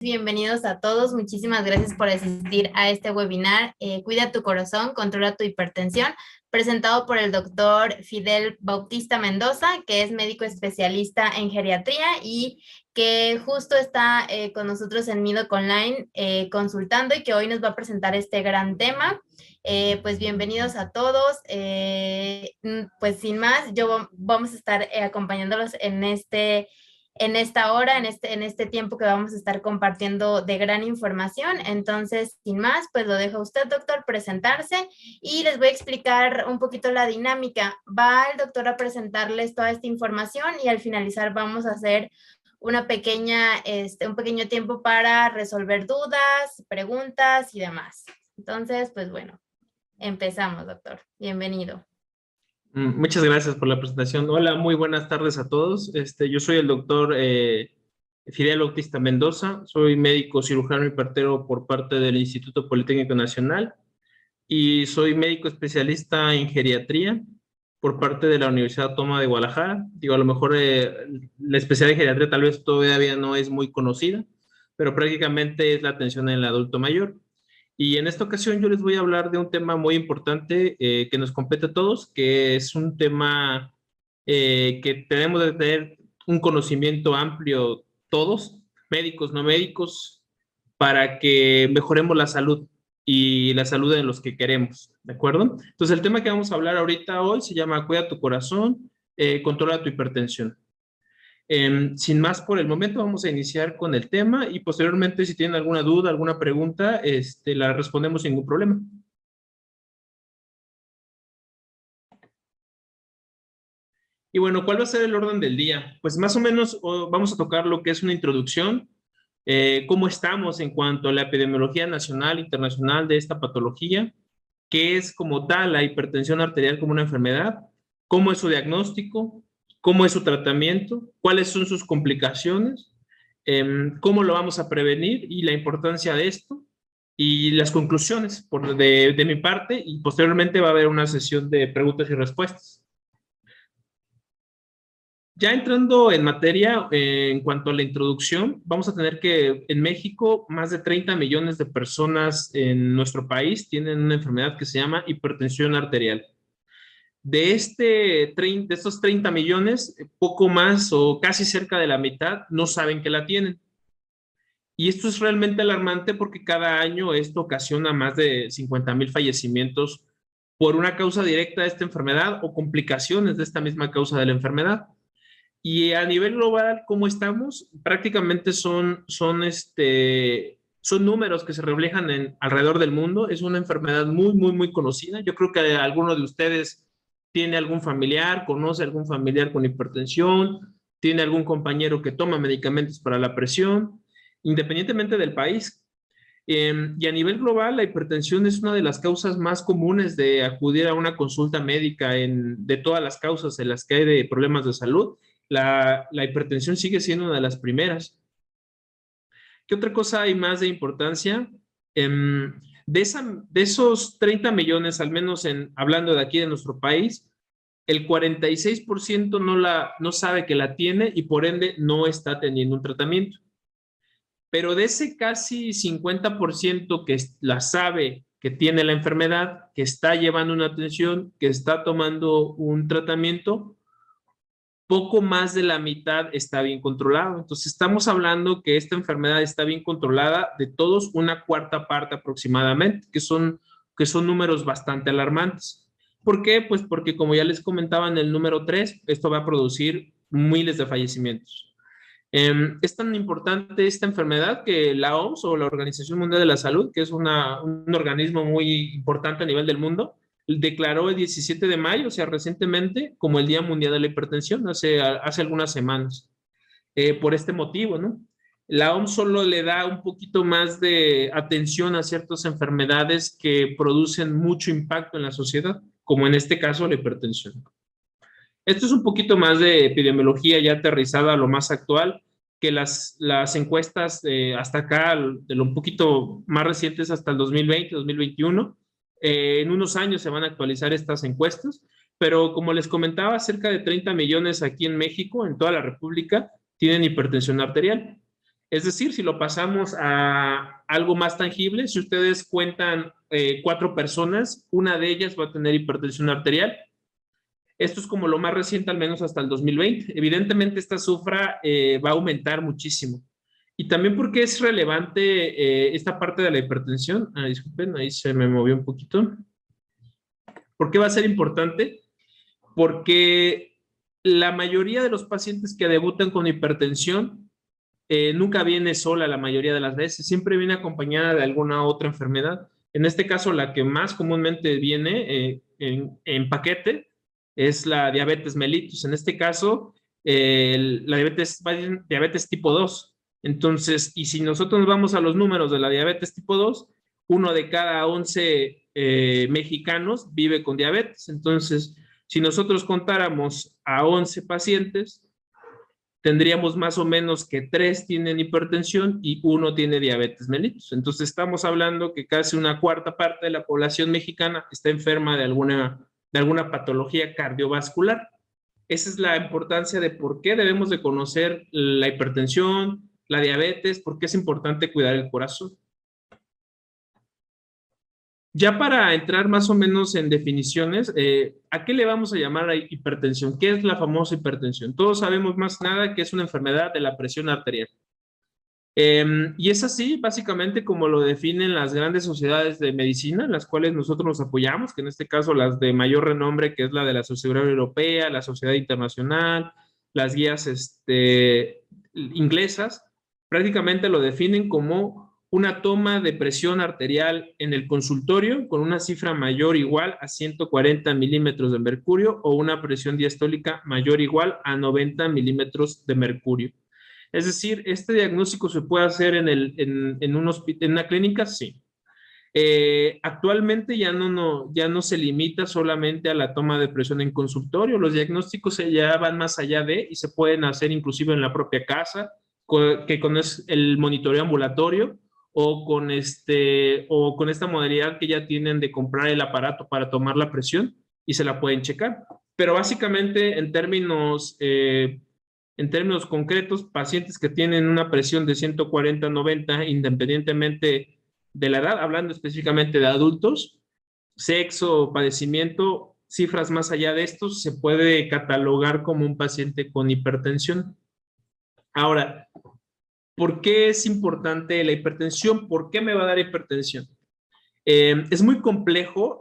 Bienvenidos a todos. Muchísimas gracias por asistir a este webinar. Cuida tu corazón, controla tu hipertensión, presentado por el doctor Fidel Bautista Mendoza, que es médico especialista en geriatría y que justo está con nosotros en Midoc Online consultando y que hoy nos va a presentar este gran tema. Pues bienvenidos a todos. Pues sin más, vamos a estar acompañándolos en esta hora, en este tiempo que vamos a estar compartiendo de gran información. Entonces, sin más, pues lo dejo a usted, doctor, presentarse y les voy a explicar un poquito la dinámica. Va el doctor a presentarles toda esta información y al finalizar vamos a hacer un pequeño tiempo para resolver dudas, preguntas y demás. Entonces, pues bueno, empezamos, doctor. Bienvenido. Muchas gracias por la presentación. Hola, muy buenas tardes a todos. Yo soy el doctor Fidel Bautista Mendoza, soy médico cirujano y partero por parte del Instituto Politécnico Nacional y soy médico especialista en geriatría por parte de la Universidad Autónoma de Guadalajara. Digo, a lo mejor la especialidad de geriatría tal vez todavía no es muy conocida, pero prácticamente es la atención en el adulto mayor. Y en esta ocasión yo les voy a hablar de un tema muy importante que nos compete a todos, que es un tema que tenemos de tener un conocimiento amplio todos, médicos, no médicos, para que mejoremos la salud y la salud de los que queremos, ¿de acuerdo? Entonces el tema que vamos a hablar ahorita hoy se llama Cuida tu corazón, controla tu hipertensión. Sin más por el momento, vamos a iniciar con el tema y posteriormente, si tienen alguna duda, alguna pregunta, la respondemos sin ningún problema. Y bueno, ¿cuál va a ser el orden del día? Pues más o menos vamos a tocar lo que es una introducción, cómo estamos en cuanto a la epidemiología nacional e internacional de esta patología, qué es como tal la hipertensión arterial como una enfermedad, cómo es su diagnóstico, cómo es su tratamiento, cuáles son sus complicaciones, cómo lo vamos a prevenir y la importancia de esto y las conclusiones de mi parte, y posteriormente va a haber una sesión de preguntas y respuestas. Ya entrando en materia, en cuanto a la introducción, vamos a tener que en México más de 30 millones de personas en nuestro país tienen una enfermedad que se llama hipertensión arterial. De estos 30 millones, poco más o casi cerca de la mitad no saben que la tienen. Y esto es realmente alarmante porque cada año esto ocasiona más de 50,000 fallecimientos por una causa directa de esta enfermedad o complicaciones de esta misma causa de la enfermedad. Y a nivel global, ¿cómo estamos? Prácticamente son números que se reflejan alrededor del mundo. Es una enfermedad muy, muy, muy conocida. Yo creo que alguno de ustedes tiene algún familiar, conoce algún familiar con hipertensión, tiene algún compañero que toma medicamentos para la presión, independientemente del país. Y a nivel global, la hipertensión es una de las causas más comunes de acudir a una consulta médica de todas las causas en las que hay de problemas de salud. La hipertensión sigue siendo una de las primeras. ¿Qué otra cosa hay más de importancia? De esos 30 millones, al menos hablando de aquí de nuestro país, el 46% no sabe que la tiene y por ende no está teniendo un tratamiento. Pero de ese casi 50% que la sabe que tiene la enfermedad, que está llevando una atención, que está tomando un tratamiento, poco más de la mitad está bien controlado. Entonces estamos hablando que esta enfermedad está bien controlada de todos una cuarta parte aproximadamente, que son números bastante alarmantes. ¿Por qué? Pues porque como ya les comentaba en el número 3, esto va a producir miles de fallecimientos. Es tan importante esta enfermedad que la OMS o la Organización Mundial de la Salud, que es un organismo muy importante a nivel del mundo, declaró el 17 de mayo, o sea, recientemente, como el Día Mundial de la Hipertensión, hace algunas semanas, por este motivo, ¿no? La OMS solo le da un poquito más de atención a ciertas enfermedades que producen mucho impacto en la sociedad, como en este caso la hipertensión. Esto es un poquito más de epidemiología ya aterrizada a lo más actual, que las encuestas hasta acá, de lo un poquito más recientes hasta el 2020, 2021. En unos años se van a actualizar estas encuestas, pero como les comentaba, cerca de 30 millones aquí en México, en toda la República, tienen hipertensión arterial. Es decir, si lo pasamos a algo más tangible, si ustedes cuentan 4 personas, una de ellas va a tener hipertensión arterial. Esto es como lo más reciente, al menos hasta el 2020. Evidentemente, esta cifra va a aumentar muchísimo. Y también porque es relevante esta parte de la hipertensión. Disculpen, ahí se me movió un poquito. ¿Por qué va a ser importante? Porque la mayoría de los pacientes que debutan con hipertensión nunca viene sola la mayoría de las veces, siempre viene acompañada de alguna otra enfermedad. En este caso, la que más comúnmente viene en paquete es la diabetes mellitus. En este caso, la diabetes tipo 2. Entonces, y si nosotros nos vamos a los números de la diabetes tipo 2, 1 de cada 11 mexicanos vive con diabetes. Entonces, si nosotros contáramos a 11 pacientes, tendríamos más o menos que 3 tienen hipertensión y 1 tiene diabetes mellitus. Entonces estamos hablando que casi una cuarta parte de la población mexicana está enferma de alguna patología cardiovascular. Esa es la importancia de por qué debemos de conocer la hipertensión, la diabetes, por qué es importante cuidar el corazón. Ya para entrar más o menos en definiciones, ¿a qué le vamos a llamar a hipertensión? ¿Qué es la famosa hipertensión? Todos sabemos más nada que es una enfermedad de la presión arterial. Y es así, básicamente, como lo definen las grandes sociedades de medicina, las cuales nosotros nos apoyamos, que en este caso las de mayor renombre, que es la de la Sociedad Europea, la Sociedad Internacional, las guías inglesas, prácticamente lo definen como una toma de presión arterial en el consultorio con una cifra mayor o igual a 140 milímetros de mercurio o una presión diastólica mayor o igual a 90 milímetros de mercurio. Es decir, ¿este diagnóstico se puede hacer en una clínica? Sí. Actualmente ya no se limita solamente a la toma de presión en consultorio, los diagnósticos ya van más allá y se pueden hacer inclusive en la propia casa, que con el monitoreo ambulatorio o con esta modalidad que ya tienen de comprar el aparato para tomar la presión y se la pueden checar. Pero básicamente en términos concretos, pacientes que tienen una presión de 140-90, independientemente de la edad, hablando específicamente de adultos, sexo, padecimiento, cifras más allá de estos, se puede catalogar como un paciente con hipertensión. Ahora, ¿por qué es importante la hipertensión? ¿Por qué me va a dar hipertensión? Es muy complejo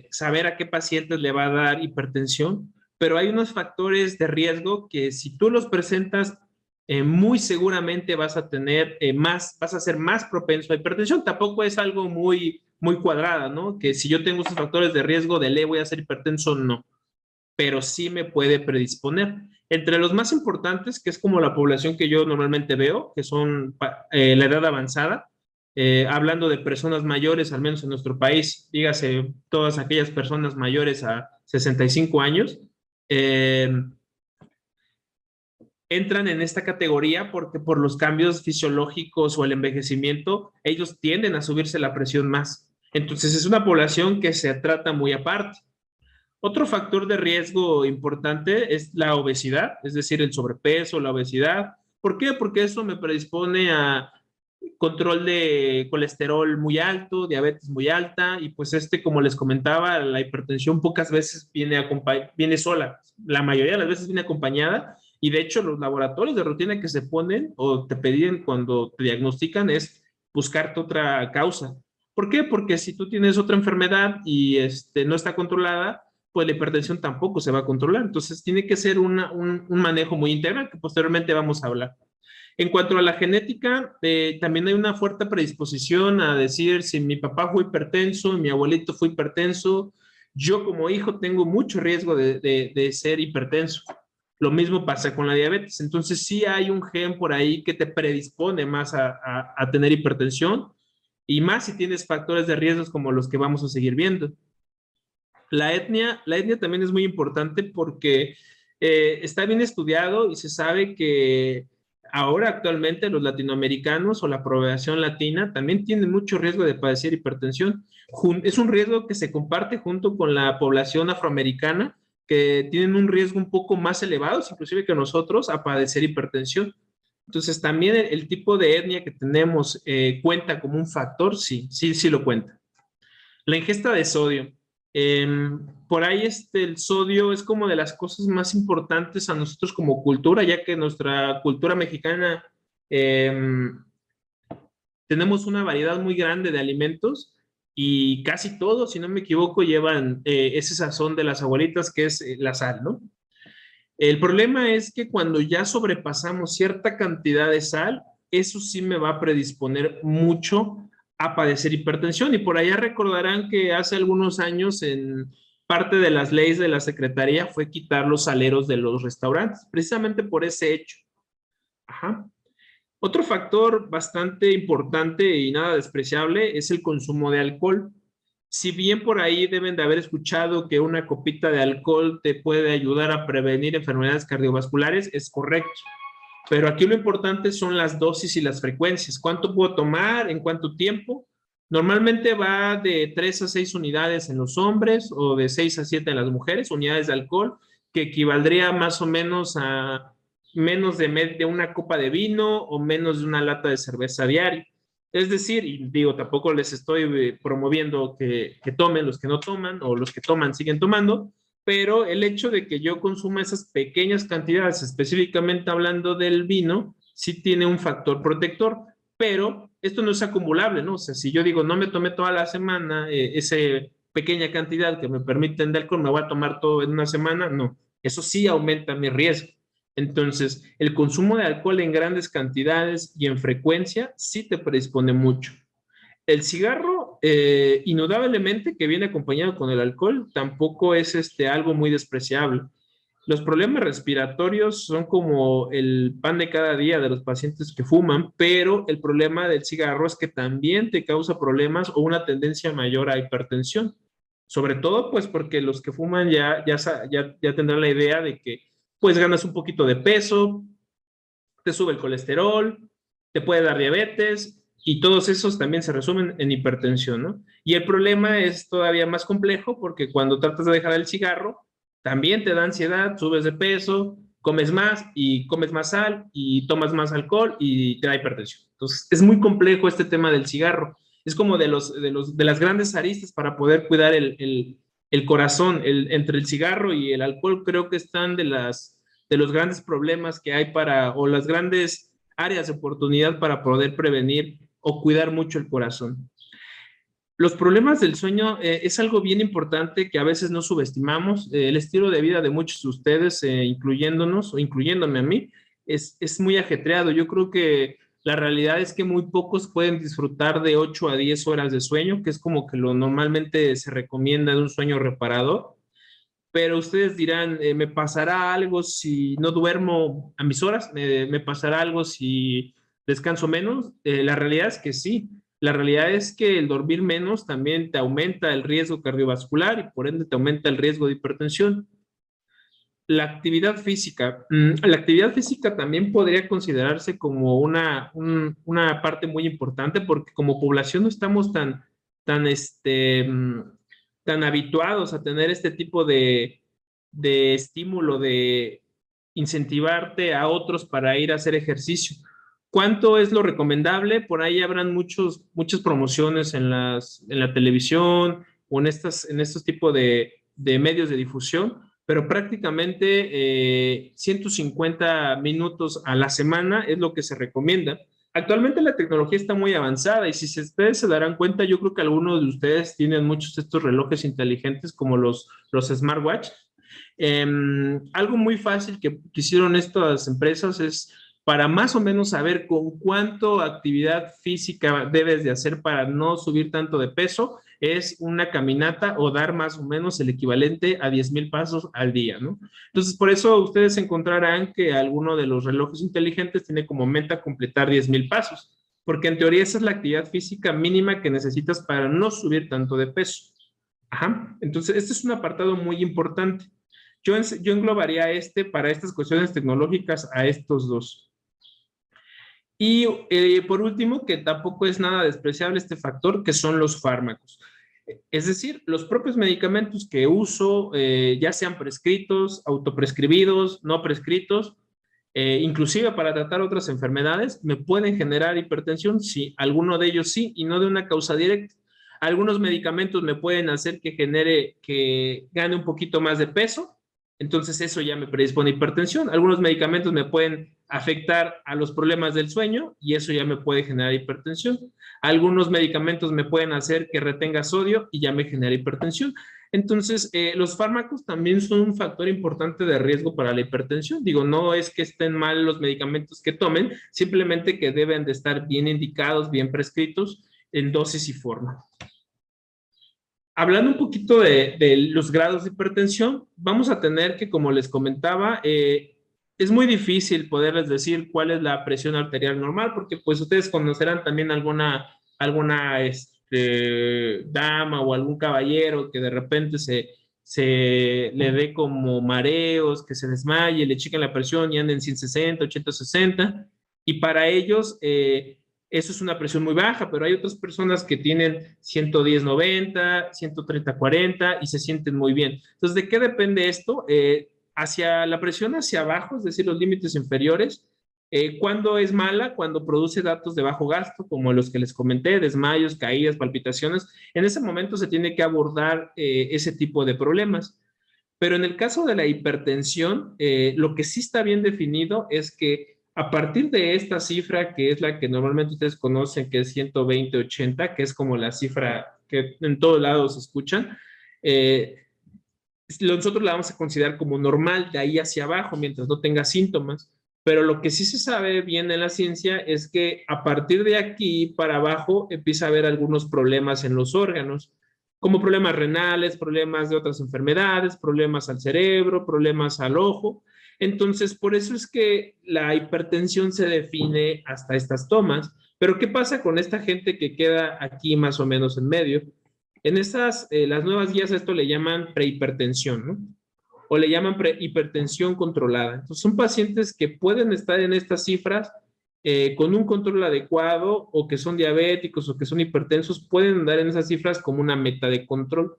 saber a qué pacientes le va a dar hipertensión, pero hay unos factores de riesgo que si tú los presentas, muy seguramente vas a ser más propenso a hipertensión. Tampoco es algo muy, muy cuadrada, ¿no? Que si yo tengo esos factores de riesgo de ley voy a ser hipertenso, no. Pero sí me puede predisponer. Entre los más importantes, que es como la población que yo normalmente veo, que son la edad avanzada, hablando de personas mayores, al menos en nuestro país, dígase todas aquellas personas mayores a 65 años, entran en esta categoría porque por los cambios fisiológicos o el envejecimiento, ellos tienden a subirse la presión más. Entonces es una población que se trata muy aparte. Otro factor de riesgo importante es la obesidad, es decir, el sobrepeso, la obesidad. ¿Por qué? Porque eso me predispone a control de colesterol muy alto, diabetes muy alta, y pues como les comentaba, la hipertensión pocas veces viene sola, la mayoría de las veces viene acompañada, y de hecho los laboratorios de rutina que se ponen o te piden cuando te diagnostican es buscarte otra causa. ¿Por qué? Porque si tú tienes otra enfermedad y no está controlada, pues la hipertensión tampoco se va a controlar. Entonces tiene que ser un manejo muy integral que posteriormente vamos a hablar. En cuanto a la genética, también hay una fuerte predisposición a decir si mi papá fue hipertenso, mi abuelito fue hipertenso, yo como hijo tengo mucho riesgo de ser hipertenso. Lo mismo pasa con la diabetes. Entonces sí hay un gen por ahí que te predispone más a tener hipertensión y más si tienes factores de riesgos como los que vamos a seguir viendo. La etnia también es muy importante porque está bien estudiado y se sabe que ahora actualmente los latinoamericanos o la población latina también tienen mucho riesgo de padecer hipertensión. Es un riesgo que se comparte junto con la población afroamericana, que tienen un riesgo un poco más elevado, inclusive que nosotros, a padecer hipertensión. Entonces, también el tipo de etnia que tenemos cuenta como un factor, sí, sí, sí lo cuenta. La ingesta de sodio. Por ahí el sodio es como de las cosas más importantes a nosotros como cultura, ya que nuestra cultura mexicana tenemos una variedad muy grande de alimentos y casi todos, si no me equivoco, llevan ese sazón de las abuelitas que es la sal, ¿no? El problema es que cuando ya sobrepasamos cierta cantidad de sal, eso sí me va a predisponer mucho a padecer hipertensión. Y por allá recordarán que hace algunos años en parte de las leyes de la Secretaría fue quitar los saleros de los restaurantes, precisamente por ese hecho. Ajá. Otro factor bastante importante y nada despreciable es el consumo de alcohol. Si bien por ahí deben de haber escuchado que una copita de alcohol te puede ayudar a prevenir enfermedades cardiovasculares, es correcto. Pero aquí lo importante son las dosis y las frecuencias. ¿Cuánto puedo tomar? ¿En cuánto tiempo? Normalmente va de 3 a 6 unidades en los hombres o de 6 a 7 en las mujeres, unidades de alcohol, que equivaldría más o menos a menos de una copa de vino o menos de una lata de cerveza diaria. Es decir, y digo, tampoco les estoy promoviendo que tomen los que no toman o los que toman siguen tomando, pero el hecho de que yo consuma esas pequeñas cantidades, específicamente hablando del vino, sí tiene un factor protector, pero esto no es acumulable, ¿no? O sea, si yo digo, no me tomé toda la semana esa pequeña cantidad que me permiten de alcohol, me voy a tomar todo en una semana, no, eso sí aumenta mi riesgo. Entonces, el consumo de alcohol en grandes cantidades y en frecuencia sí te predispone mucho. El cigarro, indudablemente que viene acompañado con el alcohol, tampoco es algo muy despreciable. Los problemas respiratorios son como el pan de cada día de los pacientes que fuman, pero el problema del cigarro es que también te causa problemas o una tendencia mayor a hipertensión. Sobre todo, pues porque los que fuman ya tendrán la idea de que pues ganas un poquito de peso, te sube el colesterol, te puede dar diabetes y todos esos también se resumen en hipertensión, ¿no? Y el problema es todavía más complejo porque cuando tratas de dejar el cigarro, también te da ansiedad, subes de peso, comes más y comes más sal y tomas más alcohol y te da hipertensión. Entonces, es muy complejo este tema del cigarro. Es como de las grandes aristas para poder cuidar el corazón. Entre el cigarro y el alcohol creo que están de los grandes problemas que hay o las grandes áreas de oportunidad para poder prevenir o cuidar mucho el corazón. Los problemas del sueño es algo bien importante que a veces no subestimamos. El estilo de vida de muchos de ustedes, incluyéndonos o incluyéndome a mí, es muy ajetreado. Yo creo que la realidad es que muy pocos pueden disfrutar de 8 a 10 horas de sueño, que es como que lo normalmente se recomienda de un sueño reparador. Pero ustedes dirán, ¿me pasará algo si no duermo a mis horas? ¿Me pasará algo si descanso menos? La realidad es que sí. La realidad es que el dormir menos también te aumenta el riesgo cardiovascular y por ende te aumenta el riesgo de hipertensión. La actividad física también podría considerarse como una parte muy importante porque como población no estamos tan, tan habituados a tener este tipo de estímulo, de incentivarte a otros para ir a hacer ejercicio. ¿Cuánto es lo recomendable? Por ahí habrán muchas promociones en la televisión o en estos tipos de medios de difusión, pero prácticamente 150 minutos a la semana es lo que se recomienda. Actualmente la tecnología está muy avanzada y si ustedes se darán cuenta, yo creo que algunos de ustedes tienen muchos de estos relojes inteligentes como los smartwatch. Algo muy fácil que hicieron estas empresas es para más o menos saber con cuánto actividad física debes de hacer para no subir tanto de peso, es una caminata o dar más o menos el equivalente a 10,000 pasos al día, ¿no? Entonces, por eso ustedes encontrarán que alguno de los relojes inteligentes tiene como meta completar 10,000 pasos, porque en teoría esa es la actividad física mínima que necesitas para no subir tanto de peso. Ajá. Entonces, este es un apartado muy importante. Yo englobaría para estas cuestiones tecnológicas a estos dos. Y por último, que tampoco es nada despreciable este factor, que son los fármacos. Es decir, los propios medicamentos que uso, ya sean prescritos, autoprescribidos, no prescritos, inclusive para tratar otras enfermedades, me pueden generar hipertensión, sí, alguno de ellos sí, y no de una causa directa. Algunos medicamentos me pueden hacer que gane un poquito más de peso, entonces eso ya me predispone a hipertensión. Algunos medicamentos me pueden afectar a los problemas del sueño y eso ya me puede generar hipertensión. Algunos medicamentos me pueden hacer que retenga sodio y ya me genera hipertensión. Entonces, los fármacos también son un factor importante de riesgo para la hipertensión. Digo, no es que estén mal los medicamentos que tomen, simplemente que deben de estar bien indicados, bien prescritos en dosis y forma. Hablando un poquito de los grados de hipertensión, vamos a tener que, como les comentaba, es muy difícil poderles decir cuál es la presión arterial normal, porque pues ustedes conocerán también alguna dama o algún caballero que de repente se le dé como mareos, que se desmaye, le chequen la presión y anden en 160, 860, y para ellos eso es una presión muy baja, pero hay otras personas que tienen 110/90, 130/40 y se sienten muy bien. Entonces, ¿de qué depende esto? Hacia la presión hacia abajo, es decir, los límites inferiores, ¿cuándo es mala? Cuando produce datos de bajo gasto, como los que les comenté, desmayos, caídas, palpitaciones. En ese momento se tiene que abordar ese tipo de problemas. Pero en el caso de la hipertensión, lo que sí está bien definido es que a partir de esta cifra, que es la que normalmente ustedes conocen, que es 120/80, que es como la cifra que en todos lados se escuchan, nosotros la vamos a considerar como normal de ahí hacia abajo, mientras no tenga síntomas. Pero lo que sí se sabe bien en la ciencia es que a partir de aquí para abajo empieza a haber algunos problemas en los órganos, como problemas renales, problemas de otras enfermedades, problemas al cerebro, problemas al ojo. Entonces, por eso es que la hipertensión se define hasta estas tomas. Pero ¿qué pasa con esta gente que queda aquí más o menos en medio? En las nuevas guías a esto le llaman prehipertensión, ¿no? O le llaman hipertensión controlada. Entonces, son pacientes que pueden estar en estas cifras con un control adecuado o que son diabéticos o que son hipertensos, pueden andar en esas cifras como una meta de control.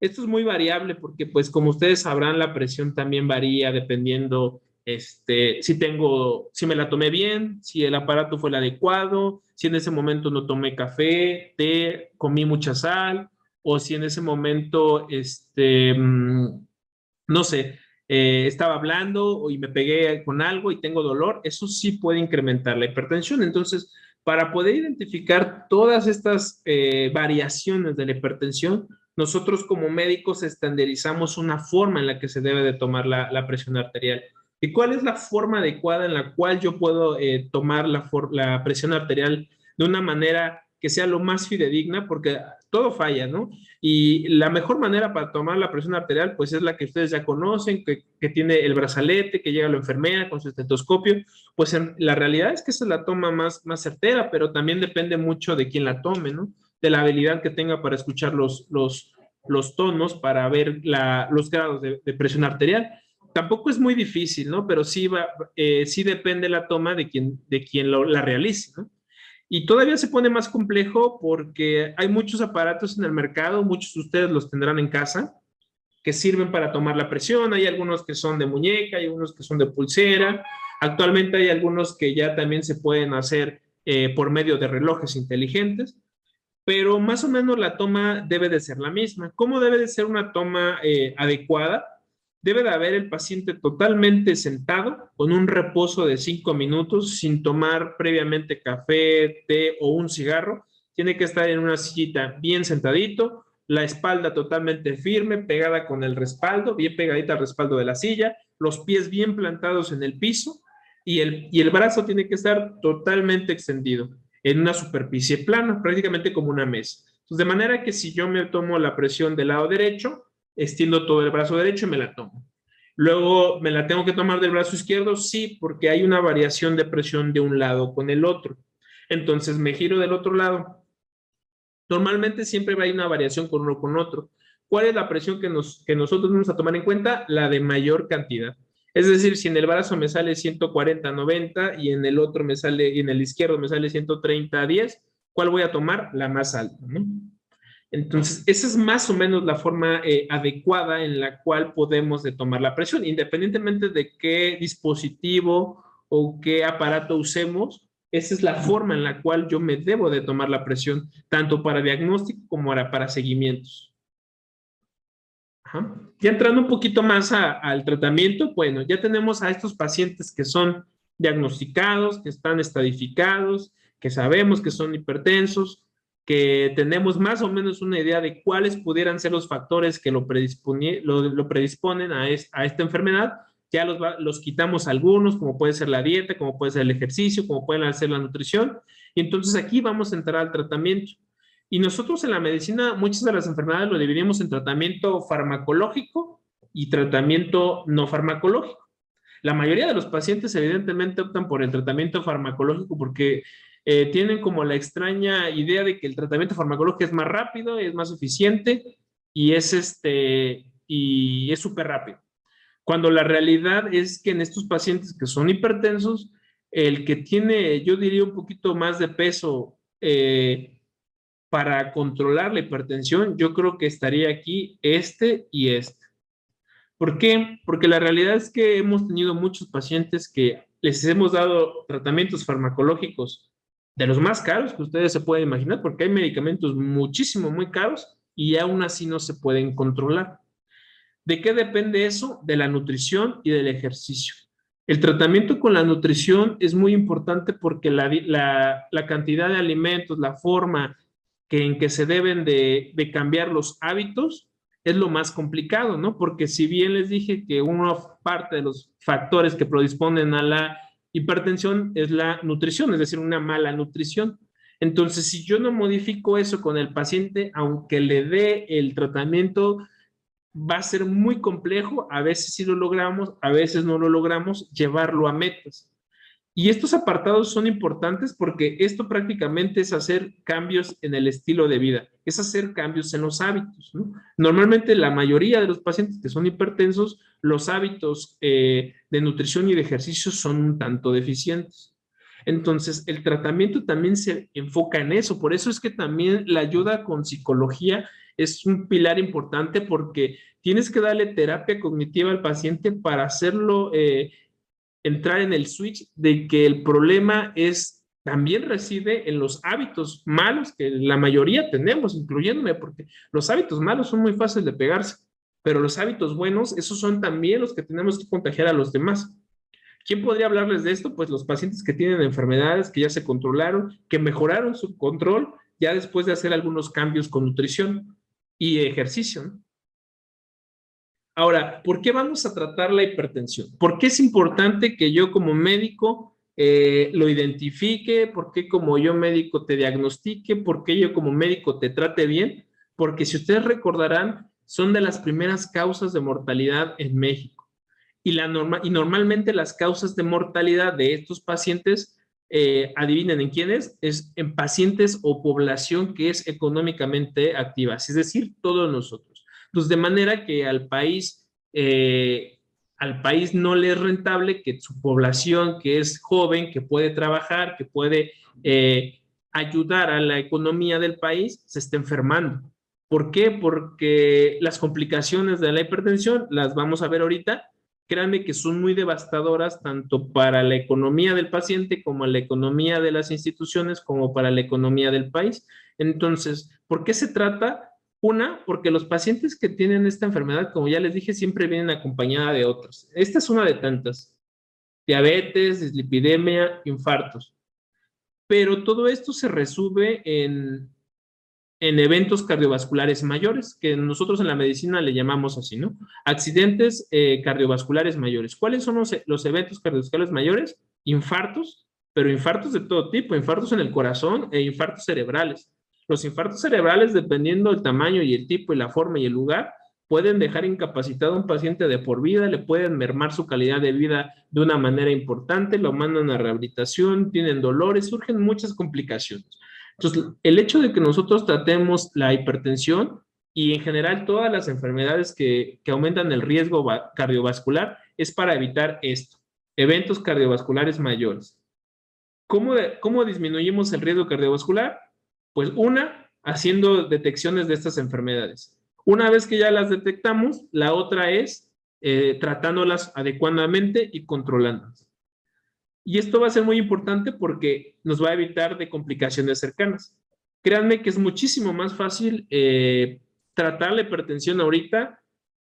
Esto es muy variable porque, pues, como ustedes sabrán, la presión también varía dependiendo si me la tomé bien, si el aparato fue el adecuado, si en ese momento no tomé café, té, comí mucha sal, o si en ese momento, no sé, estaba hablando y me pegué con algo y tengo dolor, eso sí puede incrementar la hipertensión. Entonces, para poder identificar todas estas variaciones de la hipertensión, nosotros como médicos estandarizamos una forma en la que se debe de tomar la presión arterial. ¿Y cuál es la forma adecuada en la cual yo puedo tomar la presión arterial de una manera que sea lo más fidedigna? Porque todo falla, ¿no? Y la mejor manera para tomar la presión arterial, pues es la que ustedes ya conocen, que tiene el brazalete, que llega la enfermera con su estetoscopio. Pues la realidad es que esa es la toma más certera, pero también depende mucho de quién la tome, ¿no? De la habilidad que tenga para escuchar los tonos, para ver los grados de presión arterial. Tampoco es muy difícil, ¿no? Pero sí depende la toma de quien la realice, ¿no? Y todavía se pone más complejo porque hay muchos aparatos en el mercado, muchos de ustedes los tendrán en casa, que sirven para tomar la presión. Hay algunos que son de muñeca, hay algunos que son de pulsera. Actualmente hay algunos que ya también se pueden hacer por medio de relojes inteligentes, pero más o menos la toma debe de ser la misma. ¿Cómo debe de ser una toma adecuada? Debe de haber el paciente totalmente sentado con un reposo de 5 minutos sin tomar previamente café, té o un cigarro. Tiene que estar en una sillita bien sentadito, la espalda totalmente firme, pegada con el respaldo, bien pegadita al respaldo de la silla, los pies bien plantados en el piso y el brazo tiene que estar totalmente extendido en una superficie plana, prácticamente como una mesa. Entonces, de manera que si yo me tomo la presión del lado derecho, extiendo todo el brazo derecho y me la tomo. Luego, ¿me la tengo que tomar del brazo izquierdo? Sí, porque hay una variación de presión de un lado con el otro. Entonces, me giro del otro lado. Normalmente siempre hay una variación con uno con otro. ¿Cuál es la presión que nosotros vamos a tomar en cuenta? La de mayor cantidad. Es decir, si en el brazo me sale 140/90 y en el otro y en el izquierdo me sale 130/10, ¿cuál voy a tomar? La más alta, ¿no? Entonces, esa es más o menos la forma adecuada en la cual podemos tomar la presión, independientemente de qué dispositivo o qué aparato usemos, esa es la forma en la cual yo me debo de tomar la presión, tanto para diagnóstico como para seguimientos. Ajá. Ya entrando un poquito más al tratamiento, bueno, ya tenemos a estos pacientes que son diagnosticados, que están estadificados, que sabemos que son hipertensos, que tenemos más o menos una idea de cuáles pudieran ser los factores que lo predisponen a esta enfermedad. Ya los quitamos algunos, como puede ser la dieta, como puede ser el ejercicio, como puede ser la nutrición. Y entonces aquí vamos a entrar al tratamiento. Y nosotros en la medicina, muchas de las enfermedades lo dividimos en tratamiento farmacológico y tratamiento no farmacológico. La mayoría de los pacientes evidentemente optan por el tratamiento farmacológico porque tienen como la extraña idea de que el tratamiento farmacológico es más rápido, es más eficiente y es súper rápido. Cuando la realidad es que en estos pacientes que son hipertensos, el que tiene, yo diría, un poquito más de peso para controlar la hipertensión, yo creo que estaría aquí este y este. ¿Por qué? Porque la realidad es que hemos tenido muchos pacientes que les hemos dado tratamientos farmacológicos de los más caros que ustedes se pueden imaginar, porque hay medicamentos muchísimo, muy caros y aún así no se pueden controlar. ¿De qué depende eso? De la nutrición y del ejercicio. El tratamiento con la nutrición es muy importante porque la cantidad de alimentos, la forma en que se deben de cambiar los hábitos es lo más complicado, ¿no? Porque si bien les dije que una parte de los factores que predisponen a la hipertensión es la nutrición, es decir, una mala nutrición. Entonces, si yo no modifico eso con el paciente, aunque le dé el tratamiento, va a ser muy complejo, a veces sí lo logramos, a veces no lo logramos, llevarlo a metas. Y estos apartados son importantes porque esto prácticamente es hacer cambios en el estilo de vida, es hacer cambios en los hábitos, ¿no? Normalmente la mayoría de los pacientes que son hipertensos, los hábitos de nutrición y de ejercicio son un tanto deficientes. Entonces, el tratamiento también se enfoca en eso. Por eso es que también la ayuda con psicología es un pilar importante porque tienes que darle terapia cognitiva al paciente para hacerlo entrar en el switch de que el problema también reside en los hábitos malos que la mayoría tenemos, incluyéndome, porque los hábitos malos son muy fáciles de pegarse, pero los hábitos buenos, esos son también los que tenemos que contagiar a los demás. ¿Quién podría hablarles de esto? Pues los pacientes que tienen enfermedades, que ya se controlaron, que mejoraron su control ya después de hacer algunos cambios con nutrición y ejercicio, ¿no? Ahora, ¿por qué vamos a tratar la hipertensión? ¿Por qué es importante que yo como médico lo identifique? ¿Por qué como yo médico te diagnostique? ¿Por qué yo como médico te trate bien? Porque si ustedes recordarán, son de las primeras causas de mortalidad en México. Y normalmente las causas de mortalidad de estos pacientes, adivinen en quiénes, es en pacientes o población que es económicamente activa, es decir, todos nosotros. Pues de manera que al país no le es rentable que su población que es joven, que puede trabajar, que puede ayudar a la economía del país, se esté enfermando. ¿Por qué? Porque las complicaciones de la hipertensión, las vamos a ver ahorita, créanme que son muy devastadoras tanto para la economía del paciente como la economía de las instituciones como para la economía del país. Entonces, ¿por qué se trata? Una, porque los pacientes que tienen esta enfermedad, como ya les dije, siempre vienen acompañada de otros. Esta es una de tantas. Diabetes, dislipidemia, infartos. Pero todo esto se resume en eventos cardiovasculares mayores, que nosotros en la medicina le llamamos así, ¿no? Accidentes cardiovasculares mayores. ¿Cuáles son los eventos cardiovasculares mayores? Infartos, pero infartos de todo tipo, infartos en el corazón e infartos cerebrales. Los infartos cerebrales, dependiendo del tamaño y el tipo y la forma y el lugar, pueden dejar incapacitado a un paciente de por vida, le pueden mermar su calidad de vida de una manera importante, lo mandan a rehabilitación, tienen dolores, surgen muchas complicaciones. Entonces, el hecho de que nosotros tratemos la hipertensión y en general todas las enfermedades que aumentan el riesgo cardiovascular es para evitar esto, eventos cardiovasculares mayores. ¿Cómo disminuimos el riesgo cardiovascular? Pues una, haciendo detecciones de estas enfermedades. Una vez que ya las detectamos, la otra es tratándolas adecuadamente y controlándolas. Y esto va a ser muy importante porque nos va a evitar de complicaciones cercanas. Créanme que es muchísimo más fácil tratar la hipertensión ahorita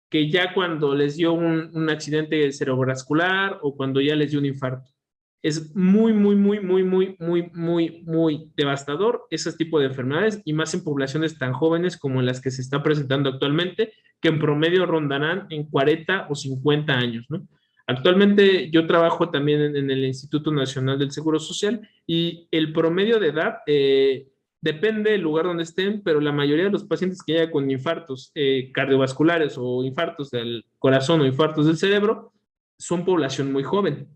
que ya cuando les dio un accidente cerebrovascular o cuando ya les dio un infarto. Es muy, muy, muy, muy, muy, muy, muy, muy devastador ese tipo de enfermedades y más en poblaciones tan jóvenes como las que se están presentando actualmente, que en promedio rondarán en 40 o 50 años, ¿no? Actualmente yo trabajo también en el Instituto Nacional del Seguro Social y el promedio de edad depende del lugar donde estén, pero la mayoría de los pacientes que llegan con infartos cardiovasculares o infartos del corazón o infartos del cerebro son población muy joven.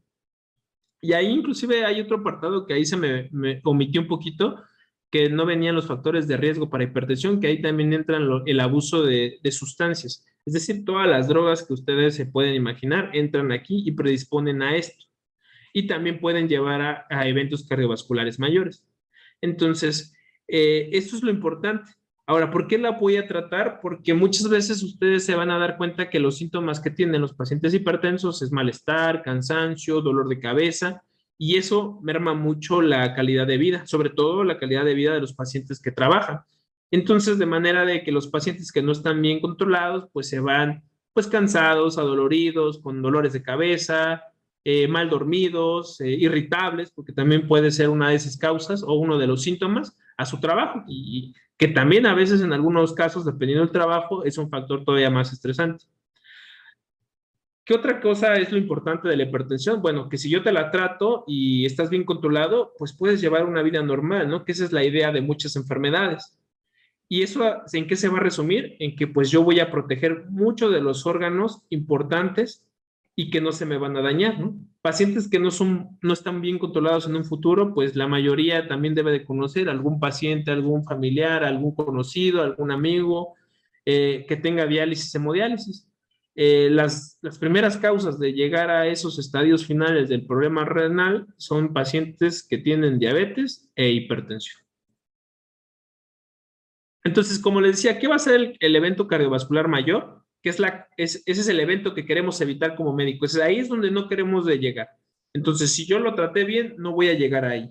Y ahí inclusive hay otro apartado que ahí me omitió un poquito, que no venían los factores de riesgo para hipertensión, que ahí también entran el abuso de sustancias. Es decir, todas las drogas que ustedes se pueden imaginar entran aquí y predisponen a esto. Y también pueden llevar a eventos cardiovasculares mayores. Entonces, esto es lo importante. Ahora, ¿por qué la voy a tratar? Porque muchas veces ustedes se van a dar cuenta que los síntomas que tienen los pacientes hipertensos es malestar, cansancio, dolor de cabeza, y eso merma mucho la calidad de vida, sobre todo la calidad de vida de los pacientes que trabajan. Entonces, de manera de que los pacientes que no están bien controlados, pues se van pues cansados, adoloridos, con dolores de cabeza, mal dormidos, irritables, porque también puede ser una de esas causas o uno de los síntomas a su trabajo y que también a veces en algunos casos, dependiendo del trabajo, es un factor todavía más estresante. ¿Qué otra cosa es lo importante de la hipertensión? Bueno, que si yo te la trato y estás bien controlado, pues puedes llevar una vida normal, ¿no? Que esa es la idea de muchas enfermedades. ¿Y eso en qué se va a resumir? En que pues yo voy a proteger mucho de los órganos importantes y que no se me van a dañar, ¿no? Pacientes que no están bien controlados en un futuro, pues la mayoría también debe de conocer algún paciente, algún familiar, algún conocido, algún amigo que tenga diálisis, hemodiálisis. Las primeras causas de llegar a esos estadios finales del problema renal son pacientes que tienen diabetes e hipertensión. Entonces, como les decía, ¿qué va a ser el evento cardiovascular mayor? Que ese es el evento que queremos evitar como médicos. Ahí es donde no queremos de llegar. Entonces, si yo lo traté bien, no voy a llegar ahí.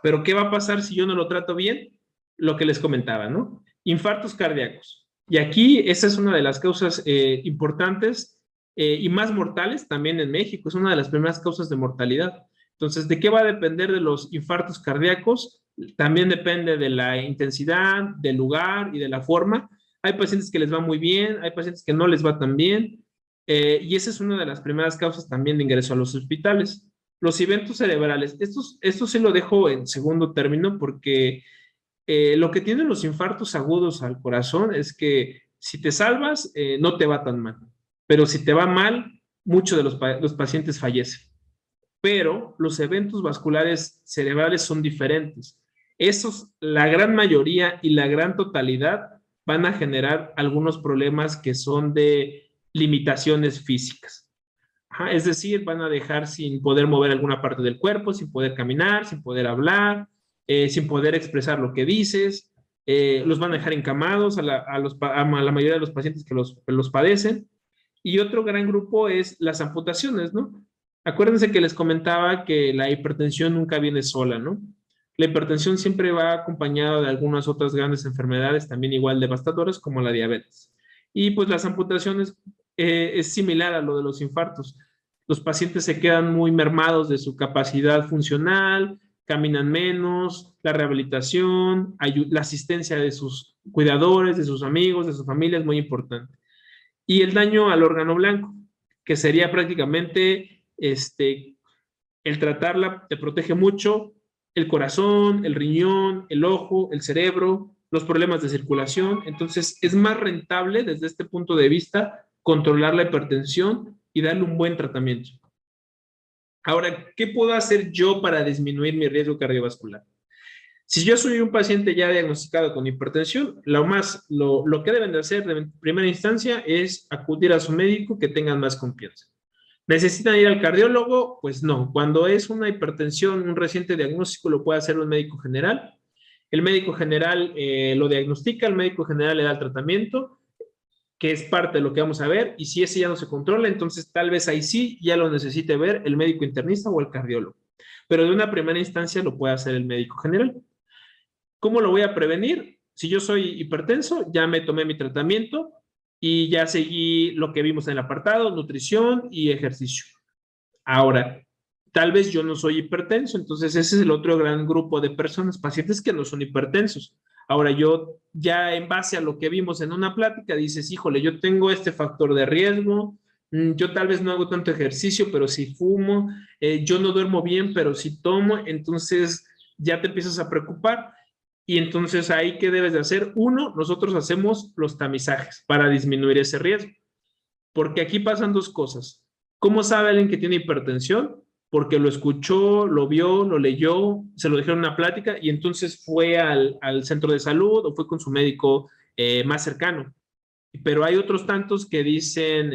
Pero, ¿qué va a pasar si yo no lo trato bien? Lo que les comentaba, ¿no? Infartos cardíacos. Y aquí esa es una de las causas importantes y más mortales también en México. Es una de las primeras causas de mortalidad. Entonces, ¿de qué va a depender de los infartos cardíacos? También depende de la intensidad, del lugar y de la forma. Hay pacientes que les va muy bien, hay pacientes que no les va tan bien, y esa es una de las primeras causas también de ingreso a los hospitales. Los eventos cerebrales, esto sí lo dejo en segundo término porque lo que tienen los infartos agudos al corazón es que si te salvas, no te va tan mal, pero si te va mal, muchos de los pacientes fallecen. Pero los eventos vasculares cerebrales son diferentes. Esos, la gran mayoría y la gran totalidad van a generar algunos problemas que son de limitaciones físicas. Ajá, es decir, van a dejar sin poder mover alguna parte del cuerpo, sin poder caminar, sin poder hablar, sin poder expresar lo que dices. Los van a dejar encamados a la mayoría de los pacientes que los padecen. Y otro gran grupo es las amputaciones, ¿no? Acuérdense que les comentaba que la hipertensión nunca viene sola, ¿no? La hipertensión siempre va acompañada de algunas otras grandes enfermedades, también igual devastadoras, como la diabetes. Y pues las amputaciones es similar a lo de los infartos. Los pacientes se quedan muy mermados de su capacidad funcional, caminan menos, la rehabilitación, la asistencia de sus cuidadores, de sus amigos, de su familia es muy importante. Y el daño al órgano blanco, que sería prácticamente el tratarla, te protege mucho el corazón, el riñón, el ojo, el cerebro, los problemas de circulación. Entonces, es más rentable desde este punto de vista controlar la hipertensión y darle un buen tratamiento. Ahora, ¿qué puedo hacer yo para disminuir mi riesgo cardiovascular? Si yo soy un paciente ya diagnosticado con hipertensión, lo que deben de hacer de primera instancia es acudir a su médico que tengan más confianza. ¿Necesitan ir al cardiólogo? Pues no. Cuando es una hipertensión, un reciente diagnóstico lo puede hacer un médico general. El médico general lo diagnostica, el médico general le da el tratamiento, que es parte de lo que vamos a ver, y si ese ya no se controla, entonces tal vez ahí sí ya lo necesite ver el médico internista o el cardiólogo. Pero de una primera instancia lo puede hacer el médico general. ¿Cómo lo voy a prevenir? Si yo soy hipertenso, ya me tomé mi tratamiento y ya seguí lo que vimos en el apartado, nutrición y ejercicio. Ahora, tal vez yo no soy hipertenso, entonces ese es el otro gran grupo de personas, pacientes que no son hipertensos. Ahora, yo ya en base a lo que vimos en una plática, dices, híjole, yo tengo este factor de riesgo, yo tal vez no hago tanto ejercicio, pero sí fumo, yo no duermo bien, pero sí tomo, entonces ya te empiezas a preocupar. Y entonces ahí, ¿qué debes de hacer? Uno, nosotros hacemos los tamizajes para disminuir ese riesgo, porque aquí pasan dos cosas. ¿Cómo sabe alguien que tiene hipertensión? Porque lo escuchó, lo vio, lo leyó, se lo dijeron en una plática y entonces fue al centro de salud o fue con su médico más cercano. Pero hay otros tantos que dicen,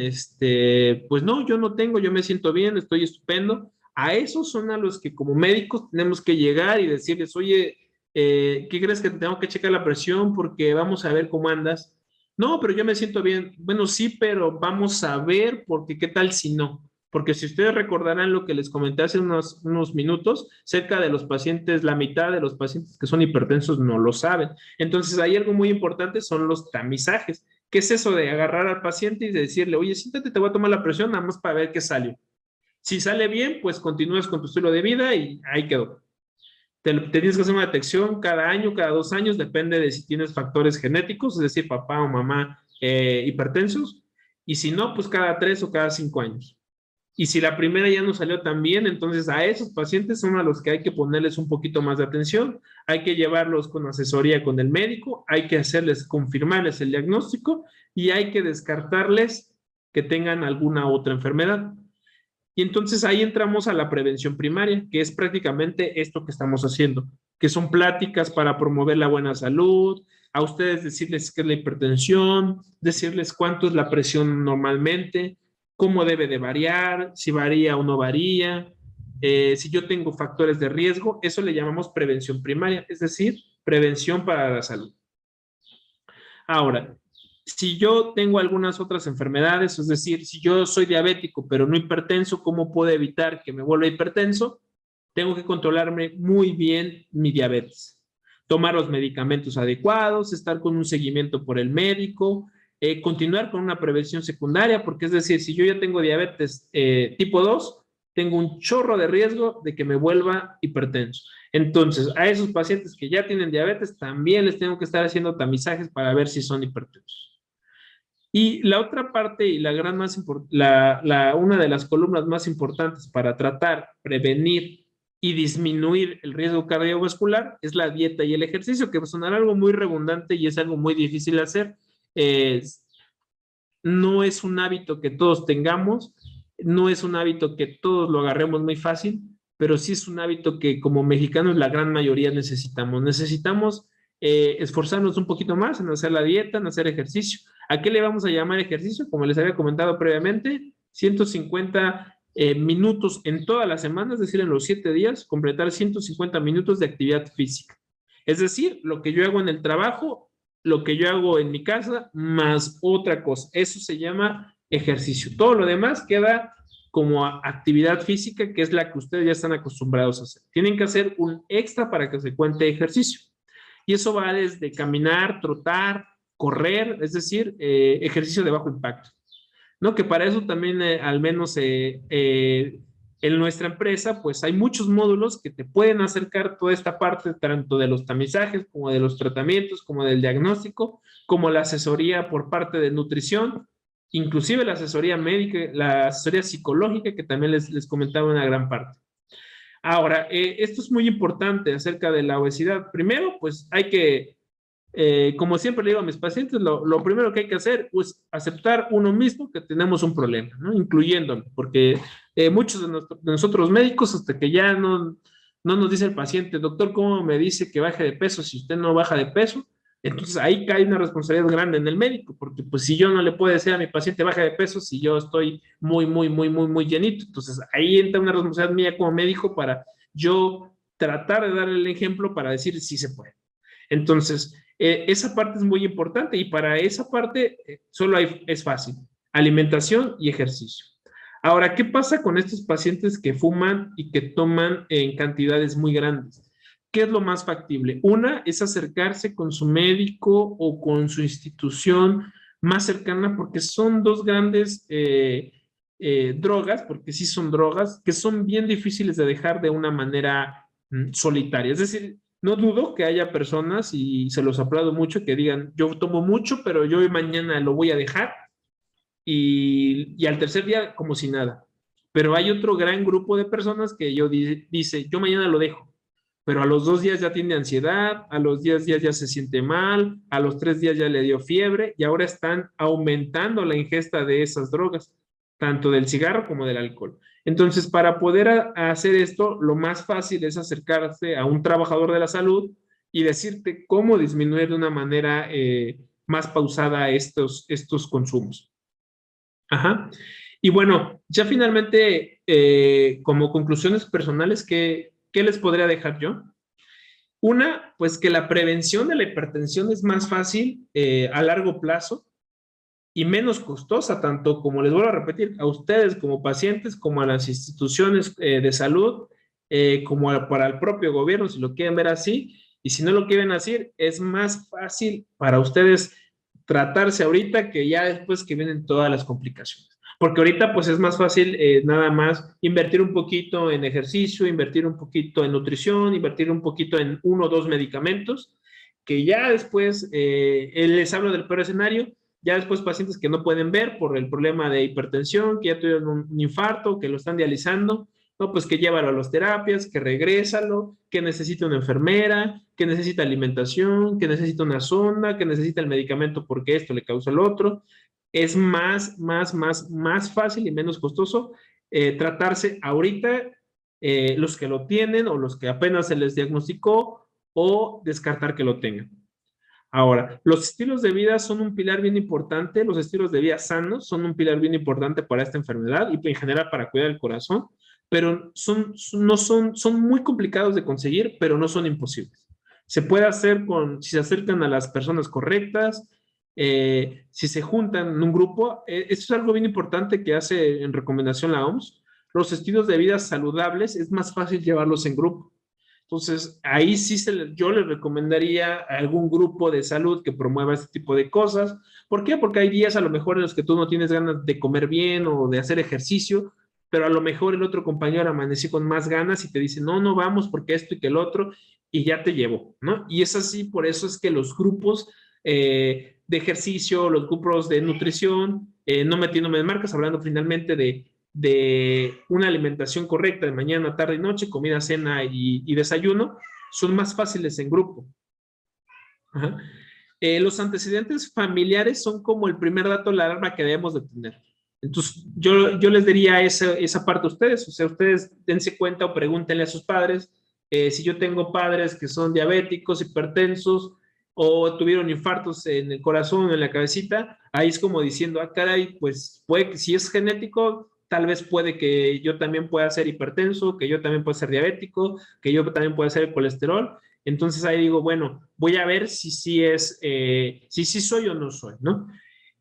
pues no, yo no tengo, yo me siento bien, estoy estupendo. A esos son a los que como médicos tenemos que llegar y decirles, oye, ¿qué crees que tengo que checar la presión? Porque vamos a ver cómo andas. No, pero yo me siento bien. Bueno, sí, pero vamos a ver, porque qué tal si no. Porque si ustedes recordarán lo que les comenté hace unos minutos, cerca de los pacientes, la mitad de los pacientes que son hipertensos no lo saben. Entonces, hay algo muy importante, son los tamizajes. ¿Qué es eso de agarrar al paciente y de decirle, oye, siéntate, te voy a tomar la presión nada más para ver qué salió? Si sale bien, pues continúas con tu estilo de vida y ahí quedó. Tienes que hacer una detección cada año, cada 2 años, depende de si tienes factores genéticos, es decir, papá o mamá hipertensos, y si no, pues cada 3 o cada 5 años. Y si la primera ya no salió tan bien, entonces a esos pacientes son a los que hay que ponerles un poquito más de atención, hay que llevarlos con asesoría con el médico, hay que hacerles, confirmarles el diagnóstico y hay que descartarles que tengan alguna otra enfermedad. Y entonces ahí entramos a la prevención primaria, que es prácticamente esto que estamos haciendo, que son pláticas para promover la buena salud, a ustedes decirles qué es la hipertensión, decirles cuánto es la presión normalmente, cómo debe de variar, si varía o no varía, si yo tengo factores de riesgo, eso le llamamos prevención primaria, es decir, prevención para la salud. Ahora, si yo tengo algunas otras enfermedades, es decir, si yo soy diabético pero no hipertenso, ¿cómo puedo evitar que me vuelva hipertenso? Tengo que controlarme muy bien mi diabetes, tomar los medicamentos adecuados, estar con un seguimiento por el médico, continuar con una prevención secundaria, porque es decir, si yo ya tengo diabetes tipo 2, tengo un chorro de riesgo de que me vuelva hipertenso. Entonces, a esos pacientes que ya tienen diabetes, también les tengo que estar haciendo tamizajes para ver si son hipertensos. Y la otra parte y la gran más una de las columnas más importantes para tratar, prevenir y disminuir el riesgo cardiovascular es la dieta y el ejercicio, que sonará algo muy redundante y es algo muy difícil de hacer. No es un hábito que todos tengamos, no es un hábito que todos lo agarremos muy fácil, pero sí es un hábito que como mexicanos la gran mayoría necesitamos. Necesitamos esforzarnos un poquito más en hacer la dieta, en hacer ejercicio. ¿A qué le vamos a llamar ejercicio? Como les había comentado previamente, 150 minutos en toda la semana, es decir, en los 7 días, completar 150 minutos de actividad física. Es decir, lo que yo hago en el trabajo, lo que yo hago en mi casa, más otra cosa. Eso se llama ejercicio. Todo lo demás queda como actividad física, que es la que ustedes ya están acostumbrados a hacer. Tienen que hacer un extra para que se cuente ejercicio. Y eso va desde caminar, trotar, correr, es decir, ejercicio de bajo impacto. ¿No? Que para eso también, al menos en nuestra empresa, pues hay muchos módulos que te pueden acercar toda esta parte, tanto de los tamizajes, como de los tratamientos, como del diagnóstico, como la asesoría por parte de nutrición, inclusive la asesoría médica, la asesoría psicológica, que también les comentaba una gran parte. Ahora, esto es muy importante acerca de la obesidad. Primero, pues hay que como siempre le digo a mis pacientes, lo primero que hay que hacer es aceptar uno mismo que tenemos un problema, ¿no? Incluyéndome, porque muchos de nosotros médicos, hasta que ya no nos dice el paciente, doctor, ¿cómo me dice que baje de peso si usted no baja de peso? Entonces ahí cae una responsabilidad grande en el médico, porque pues si yo no le puedo decir a mi paciente baja de peso si yo estoy muy llenito, entonces ahí entra una responsabilidad mía como médico para yo tratar de darle el ejemplo para decir si se puede. Entonces, esa parte es muy importante y para esa parte solo es fácil, alimentación y ejercicio. Ahora, ¿qué pasa con estos pacientes que fuman y que toman en cantidades muy grandes? ¿Qué es lo más factible? Una es acercarse con su médico o con su institución más cercana, porque son dos grandes drogas, porque sí son drogas, que son bien difíciles de dejar de una manera solitaria. Es decir, no dudo que haya personas, y se los aplaudo mucho, que digan, yo tomo mucho, pero yo mañana lo voy a dejar y al tercer día como si nada. Pero hay otro gran grupo de personas que dice, yo mañana lo dejo, pero a los 2 días ya tiene ansiedad, a los 10 días ya se siente mal, a los 3 días ya le dio fiebre y ahora están aumentando la ingesta de esas drogas, tanto del cigarro como del alcohol. Entonces, para poder hacer esto, lo más fácil es acercarse a un trabajador de la salud y decirte cómo disminuir de una manera más pausada estos consumos. Ajá. Y bueno, ya finalmente, como conclusiones personales, ¿qué les podría dejar yo? Una, pues que la prevención de la hipertensión es más fácil a largo plazo y menos costosa, tanto como les vuelvo a repetir, a ustedes como pacientes, como a las instituciones de salud, para el propio gobierno, si lo quieren ver así, y si no lo quieren así, es más fácil para ustedes tratarse ahorita que ya después que vienen todas las complicaciones. Porque ahorita pues es más fácil nada más invertir un poquito en ejercicio, invertir un poquito en nutrición, invertir un poquito en 1 o 2 medicamentos, que ya después, les hablo del peor escenario, ya después pacientes que no pueden ver por el problema de hipertensión, que ya tuvieron un infarto, que lo están dializando, no, pues que llévalo a las terapias, que regrésalo, que necesita una enfermera, que necesita alimentación, que necesita una sonda, que necesita el medicamento porque esto le causa el otro. Es más fácil y menos costoso tratarse ahorita los que lo tienen o los que apenas se les diagnosticó o descartar que lo tengan. Ahora, los estilos de vida son un pilar bien importante, los estilos de vida sanos son un pilar bien importante para esta enfermedad y en general para cuidar el corazón, pero no son muy complicados de conseguir, pero no son imposibles. Se puede hacer si se acercan a las personas correctas, si se juntan en un grupo. Esto es algo bien importante que hace en recomendación la OMS. Los estilos de vida saludables es más fácil llevarlos en grupo. Entonces, ahí sí yo les recomendaría a algún grupo de salud que promueva este tipo de cosas. ¿Por qué? Porque hay días a lo mejor en los que tú no tienes ganas de comer bien o de hacer ejercicio, pero a lo mejor el otro compañero amaneció con más ganas y te dice, no, no vamos porque esto y que el otro, y ya te llevo, ¿no? Y es así, por eso es que los grupos de ejercicio, los grupos de nutrición, no metiéndome en marcas, hablando finalmente de una alimentación correcta de mañana, tarde y noche, comida, cena y desayuno, son más fáciles en grupo. Ajá. Los antecedentes familiares son como el primer dato de la alarma que debemos de tener. Entonces, yo les diría esa parte a ustedes, o sea, ustedes dense cuenta o pregúntenle a sus padres, si yo tengo padres que son diabéticos, hipertensos, o tuvieron infartos en el corazón o en la cabecita, ahí es como diciendo, ah, caray, pues puede que si es genético, tal vez puede que yo también pueda ser hipertenso, que yo también pueda ser diabético, que yo también pueda ser el colesterol. Entonces ahí digo, bueno, voy a ver si sí soy o no soy, ¿no?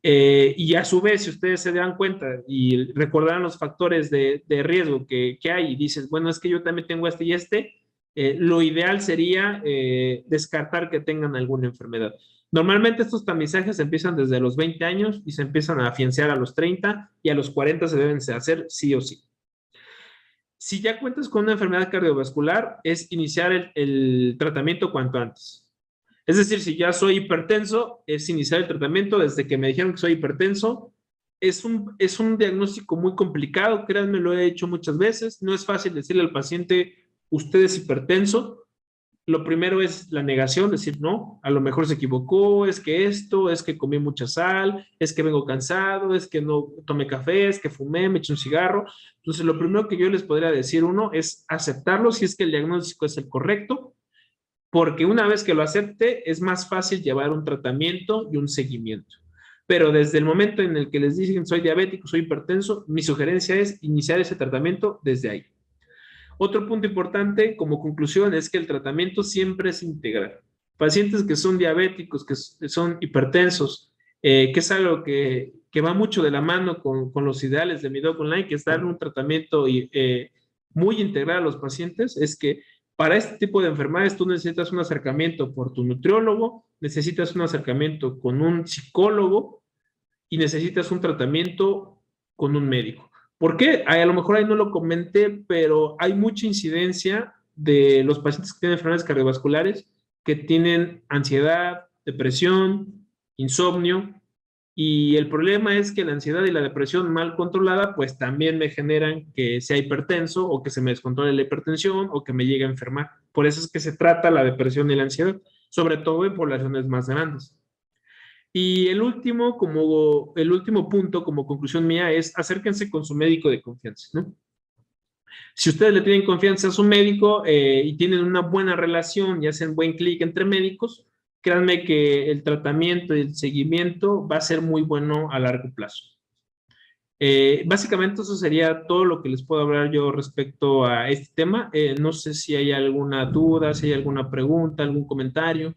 Y a su vez, si ustedes se dan cuenta y recordarán los factores de riesgo que hay y dices, bueno, es que yo también tengo este y este, lo ideal sería descartar que tengan alguna enfermedad. Normalmente estos tamizajes empiezan desde los 20 años y se empiezan a afianzar a los 30 y a los 40 se deben hacer sí o sí. Si ya cuentas con una enfermedad cardiovascular, es iniciar el tratamiento cuanto antes. Es decir, si ya soy hipertenso, es iniciar el tratamiento desde que me dijeron que soy hipertenso. Es un diagnóstico muy complicado, créanme, lo he hecho muchas veces. No es fácil decirle al paciente, usted es hipertenso. Lo primero es la negación, decir, no, a lo mejor se equivocó, es que esto, es que comí mucha sal, es que vengo cansado, es que no tomé café, es que fumé, me eché un cigarro. Entonces, lo primero que yo les podría decir, uno, es aceptarlo si es que el diagnóstico es el correcto, porque una vez que lo acepte, es más fácil llevar un tratamiento y un seguimiento. Pero desde el momento en el que les dicen soy diabético, soy hipertenso, mi sugerencia es iniciar ese tratamiento desde ahí. Otro punto importante como conclusión es que el tratamiento siempre es integral. Pacientes que son diabéticos, que son hipertensos, que es algo que va mucho de la mano con los ideales de Mi Doc Online, que es dar un tratamiento muy integral a los pacientes, es que para este tipo de enfermedades tú necesitas un acercamiento por tu nutriólogo, necesitas un acercamiento con un psicólogo y necesitas un tratamiento con un médico. ¿Por qué? A lo mejor ahí no lo comenté, pero hay mucha incidencia de los pacientes que tienen enfermedades cardiovasculares que tienen ansiedad, depresión, insomnio, y el problema es que la ansiedad y la depresión mal controlada, pues también me generan que sea hipertenso o que se me descontrole la hipertensión o que me llegue a enfermar. Por eso es que se trata la depresión y la ansiedad, sobre todo en poblaciones más grandes. Y el último punto como conclusión mía es acérquense con su médico de confianza, ¿no? Si ustedes le tienen confianza a su médico y tienen una buena relación y hacen buen clic entre médicos, créanme que el tratamiento y el seguimiento va a ser muy bueno a largo plazo. Básicamente eso sería todo lo que les puedo hablar yo respecto a este tema. No sé si hay alguna duda, si hay alguna pregunta, algún comentario.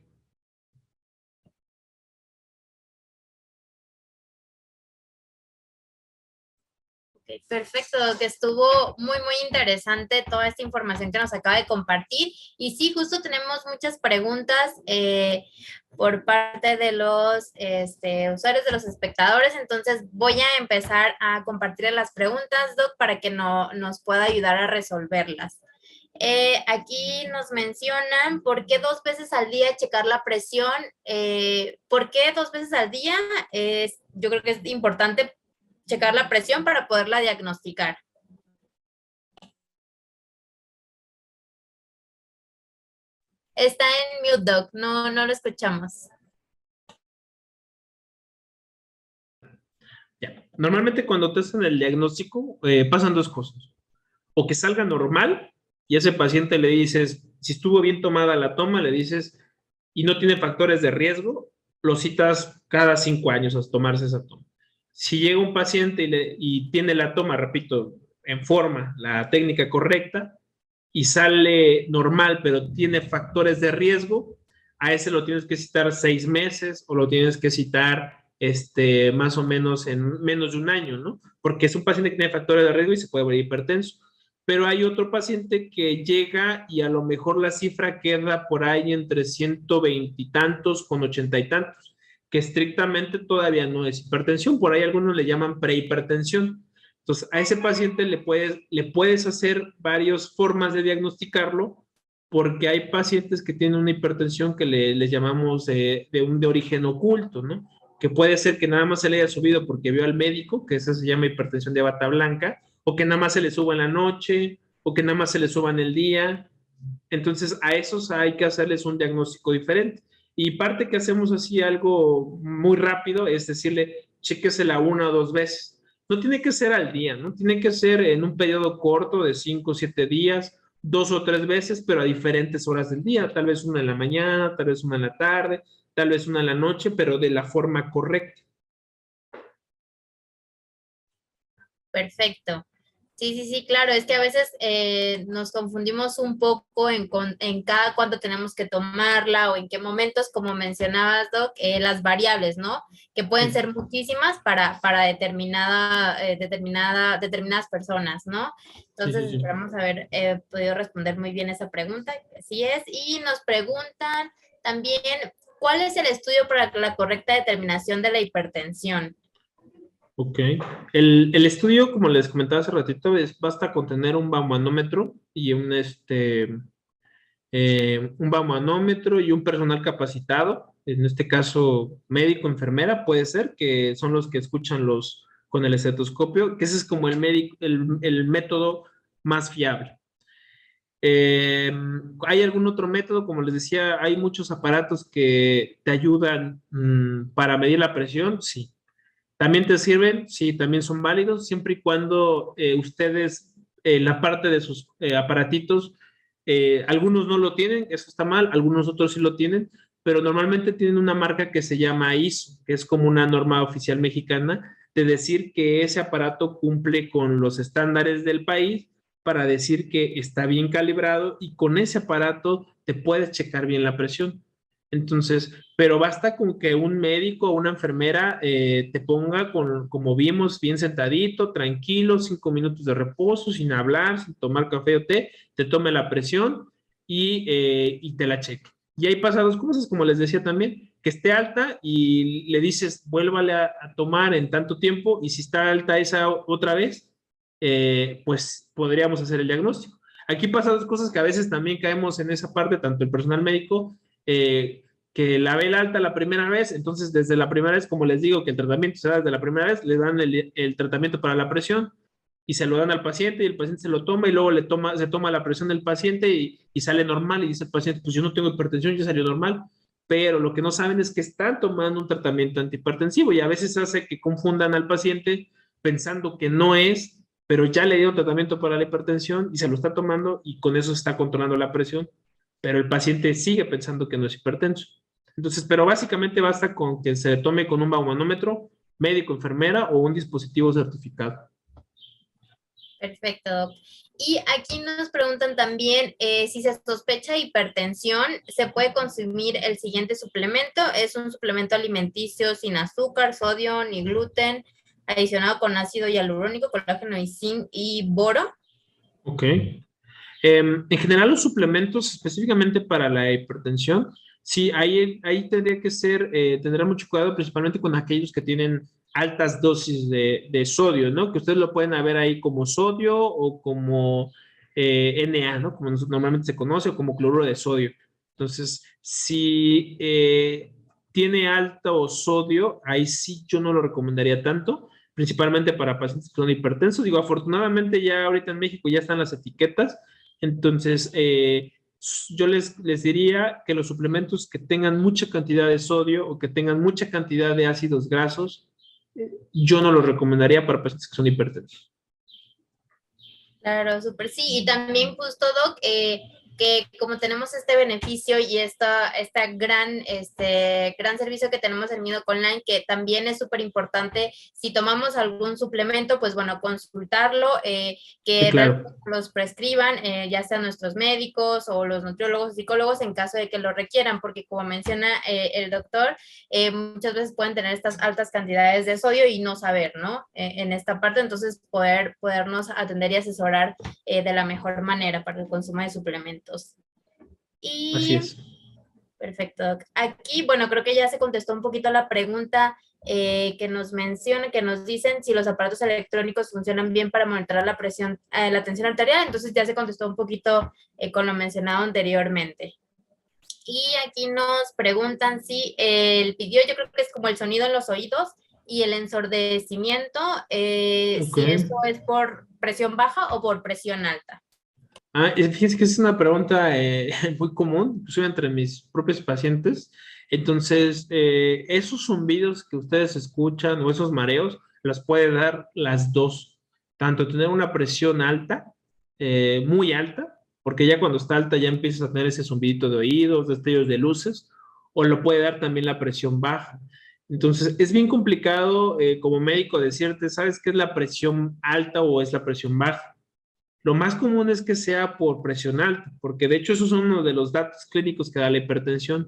Ok, perfecto, que estuvo muy, muy interesante toda esta información que nos acaba de compartir. Y sí, justo tenemos muchas preguntas por parte de los usuarios, de los espectadores. Entonces voy a empezar a compartir las preguntas, Doc, para que nos pueda ayudar a resolverlas. Aquí nos mencionan por qué 2 veces al día checar la presión. ¿Por qué 2 veces al día? Yo creo que es importante checar la presión para poderla diagnosticar. Está en mute, Doc, no lo escuchamos. Ya. Normalmente cuando te hacen el diagnóstico pasan dos cosas. O que salga normal y a ese paciente le dices, si estuvo bien tomada la toma, le dices, y no tiene factores de riesgo, lo citas cada 5 años a tomarse esa toma. Si llega un paciente y tiene la toma, repito, en forma, la técnica correcta, y sale normal, pero tiene factores de riesgo, a ese lo tienes que citar 6 meses o lo tienes que citar más o menos en menos de un año, ¿no? Porque es un paciente que tiene factores de riesgo y se puede volver hipertenso. Pero hay otro paciente que llega y a lo mejor la cifra queda por ahí entre 120 y tantos con 80 y tantos, que estrictamente todavía no es hipertensión. Por ahí algunos le llaman prehipertensión. Entonces, a ese paciente le puedes hacer varias formas de diagnosticarlo, porque hay pacientes que tienen una hipertensión que les llamamos de origen oculto, ¿no? Que puede ser que nada más se le haya subido porque vio al médico, que esa se llama hipertensión de bata blanca, o que nada más se le suba en la noche, o que nada más se le suba en el día. Entonces, a esos hay que hacerles un diagnóstico diferente. Y parte que hacemos así algo muy rápido es decirle, chéquesela 1 o 2 veces. No tiene que ser al día, ¿no? Tiene que ser en un periodo corto de 5 o 7 días, 2 o 3 veces, pero a diferentes horas del día. Tal vez una en la mañana, tal vez una en la tarde, tal vez una en la noche, pero de la forma correcta. Perfecto. Sí, sí, sí, claro, es que a veces nos confundimos un poco en cada cuánto tenemos que tomarla o en qué momentos, como mencionabas, Doc, las variables, ¿no? Que pueden ser muchísimas para determinadas personas, ¿no? Sí, sí, Entonces, sí. esperamos haber podido responder muy bien esa pregunta, así es. Y nos preguntan también, ¿cuál es el estudio para la correcta determinación de la hipertensión? Ok. El estudio, como les comentaba hace ratito, basta con tener un baumanómetro y un baumanómetro y un personal capacitado, en este caso médico, enfermera, puede ser, que son los que escuchan con el estetoscopio, que ese es como el método más fiable. ¿Hay algún otro método? Como les decía, hay muchos aparatos que te ayudan para medir la presión, sí. ¿También te sirven? Sí, también son válidos, siempre y cuando ustedes, la parte de sus aparatitos, algunos no lo tienen, eso está mal, algunos otros sí lo tienen, pero normalmente tienen una marca que se llama ISO, que es como una norma oficial mexicana, de decir que ese aparato cumple con los estándares del país para decir que está bien calibrado y con ese aparato te puedes checar bien la presión. Entonces, pero basta con que un médico o una enfermera te ponga, como vimos, bien sentadito, tranquilo, 5 minutos de reposo, sin hablar, sin tomar café o té, te tome la presión y te la cheque. Y ahí pasa dos cosas, como les decía también, que esté alta y le dices, vuélvale a tomar en tanto tiempo, y si está alta esa otra vez, pues podríamos hacer el diagnóstico. Aquí pasa dos cosas que a veces también caemos en esa parte, tanto el personal médico, que la ve el alta la primera vez, entonces desde la primera vez, como les digo, que el tratamiento se da desde la primera vez, le dan el tratamiento para la presión y se lo dan al paciente y el paciente se lo toma y luego se toma la presión del paciente y sale normal y dice el paciente, pues yo no tengo hipertensión, ya salió normal, pero lo que no saben es que están tomando un tratamiento antihipertensivo y a veces hace que confundan al paciente pensando que no es, pero ya le dio tratamiento para la hipertensión y se lo está tomando y con eso se está controlando la presión, pero el paciente sigue pensando que no es hipertenso. Entonces, pero básicamente basta con que se le tome con un baumanómetro, médico, enfermera o un dispositivo certificado. Perfecto, Doc. Y aquí nos preguntan también si se sospecha hipertensión, ¿se puede consumir el siguiente suplemento? Es un suplemento alimenticio sin azúcar, sodio ni gluten, adicionado con ácido hialurónico, colágeno y zinc y boro. Ok. En general, los suplementos específicamente para la hipertensión, sí, ahí tendría que ser, tendrá mucho cuidado, principalmente con aquellos que tienen altas dosis de sodio, ¿no? Que ustedes lo pueden ver ahí como sodio o como Na, ¿no? Como normalmente se conoce, o como cloruro de sodio. Entonces, si tiene alto sodio, ahí sí yo no lo recomendaría tanto, principalmente para pacientes que son hipertensos. Digo, afortunadamente ya ahorita en México ya están las etiquetas, entonces, yo les diría que los suplementos que tengan mucha cantidad de sodio o que tengan mucha cantidad de ácidos grasos, yo no los recomendaría para pacientes que son hipertensos. Claro, súper sí. Y también justo, Doc, que como tenemos este beneficio y gran servicio que tenemos en Midoc Online, que también es súper importante, si tomamos algún suplemento, pues bueno, consultarlo, Sí, que realmente claro. los prescriban, ya sean nuestros médicos o los nutriólogos, psicólogos, en caso de que lo requieran, porque como menciona el doctor, muchas veces pueden tener estas altas cantidades de sodio y no saber, ¿no? En esta parte, entonces podernos atender y asesorar de la mejor manera para el consumo de suplementos. Así Y es. perfecto, Doc. Aquí, bueno, creo que ya se contestó un poquito la pregunta que nos menciona, que nos dicen si los aparatos electrónicos funcionan bien para monitorar la presión, la tensión arterial, entonces ya se contestó un poquito con lo mencionado anteriormente. Y aquí nos preguntan si el pidió, yo creo que es como el sonido en los oídos y el ensordecimiento, Ok. si eso es por presión baja o por presión alta. Fíjense que es una pregunta muy común, inclusive entre mis propios pacientes. Entonces, esos zumbidos que ustedes escuchan o esos mareos, las puede dar las dos. Tanto tener una presión alta, muy alta, porque ya cuando está alta ya empiezas a tener ese zumbidito de oídos, destellos de luces, o lo puede dar también la presión baja. Entonces, es bien complicado como médico decirte, ¿sabes qué es la presión alta o es la presión baja? Lo más común es que sea por presión alta, porque de hecho esos son uno de los datos clínicos que da la hipertensión,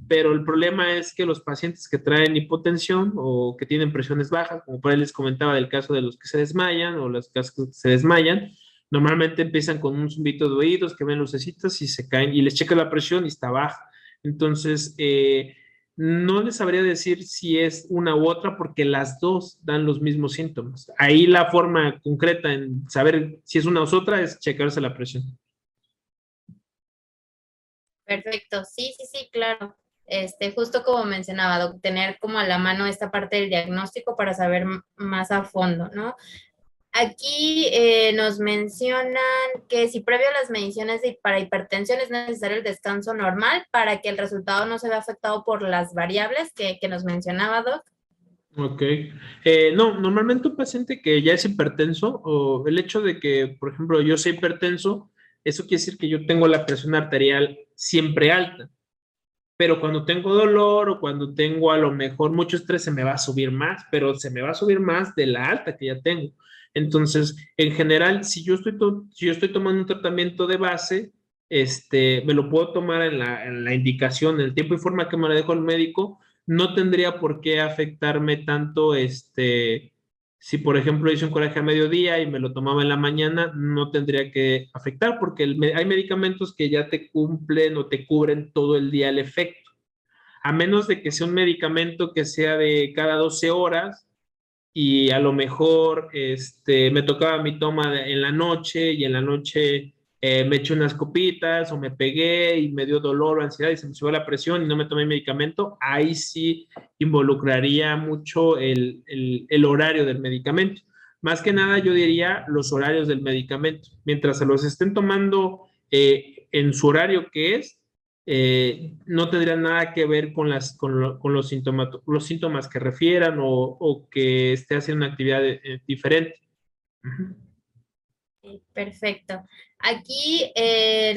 pero el problema es que los pacientes que traen hipotensión o que tienen presiones bajas, como por ahí les comentaba del caso de los que se desmayan o los casos que se desmayan, normalmente empiezan con un zumbito de oídos, que ven lucecitas y se caen y les checa la presión y está baja. Entonces, no les sabría decir si es una u otra porque las dos dan los mismos síntomas. Ahí la forma concreta en saber si es una u otra es checarse la presión. Perfecto, sí, sí, sí, claro. Justo como mencionaba, Doc, tener como a la mano esta parte del diagnóstico para saber más a fondo, ¿no? Aquí nos mencionan que si previo a las mediciones para hipertensión es necesario el descanso normal para que el resultado no se vea afectado por las variables que nos mencionaba, Doc. Ok. No, normalmente un paciente que ya es hipertenso, o el hecho de que, por ejemplo, yo sea hipertenso, eso quiere decir que yo tengo la presión arterial siempre alta. Pero cuando tengo dolor o cuando tengo a lo mejor mucho estrés, se me va a subir más, pero se me va a subir más de la alta que ya tengo. Entonces, en general, si yo estoy tomando un tratamiento de base, me lo puedo tomar en la indicación, en el tiempo y forma que me lo dejó el médico, no tendría por qué afectarme tanto, si por ejemplo hice un coraje a mediodía y me lo tomaba en la mañana, no tendría que afectar porque hay medicamentos que ya te cumplen o te cubren todo el día el efecto, a menos de que sea un medicamento que sea de cada 12 horas y a lo mejor me tocaba mi toma en la noche y en la noche me eché unas copitas o me pegué y me dio dolor o ansiedad y se me subió la presión y no me tomé medicamento, ahí sí involucraría mucho el horario del medicamento. Más que nada yo diría los horarios del medicamento. Mientras se los estén tomando en su horario que es, no tendría nada que ver con, con los síntomas que refieran o que esté haciendo una actividad diferente. Ujú. Perfecto. Aquí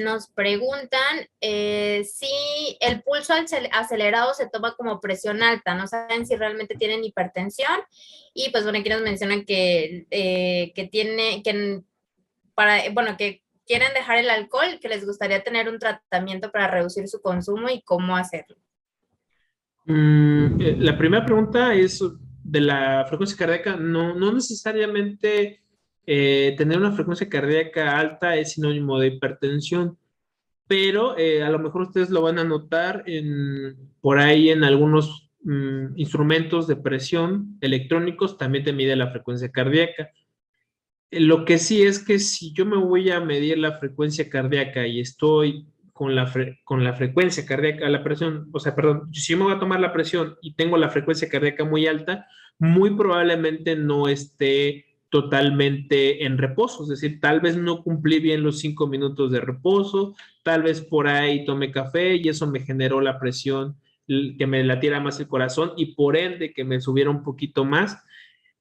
nos preguntan si el pulso acelerado se toma como presión alta, no saben si realmente tienen hipertensión y pues bueno, aquí nos mencionan que tiene, bueno, que quieren dejar el alcohol, que les gustaría tener un tratamiento para reducir su consumo y cómo hacerlo. La primera pregunta es de la frecuencia cardíaca. No, no necesariamente tener una frecuencia cardíaca alta es sinónimo de hipertensión, pero a lo mejor ustedes lo van a notar por ahí en algunos instrumentos de presión electrónicos, también te mide la frecuencia cardíaca. Lo que sí es que si yo me voy a medir la frecuencia cardíaca y estoy con la frecuencia cardíaca, la presión, o sea, perdón, si yo me voy a tomar la presión y tengo la frecuencia cardíaca muy alta, muy probablemente no esté totalmente en reposo, es decir, tal vez no cumplí bien los 5 minutos de reposo, tal vez por ahí tomé café y eso me generó la presión, que me latiera más el corazón y por ende que me subiera un poquito más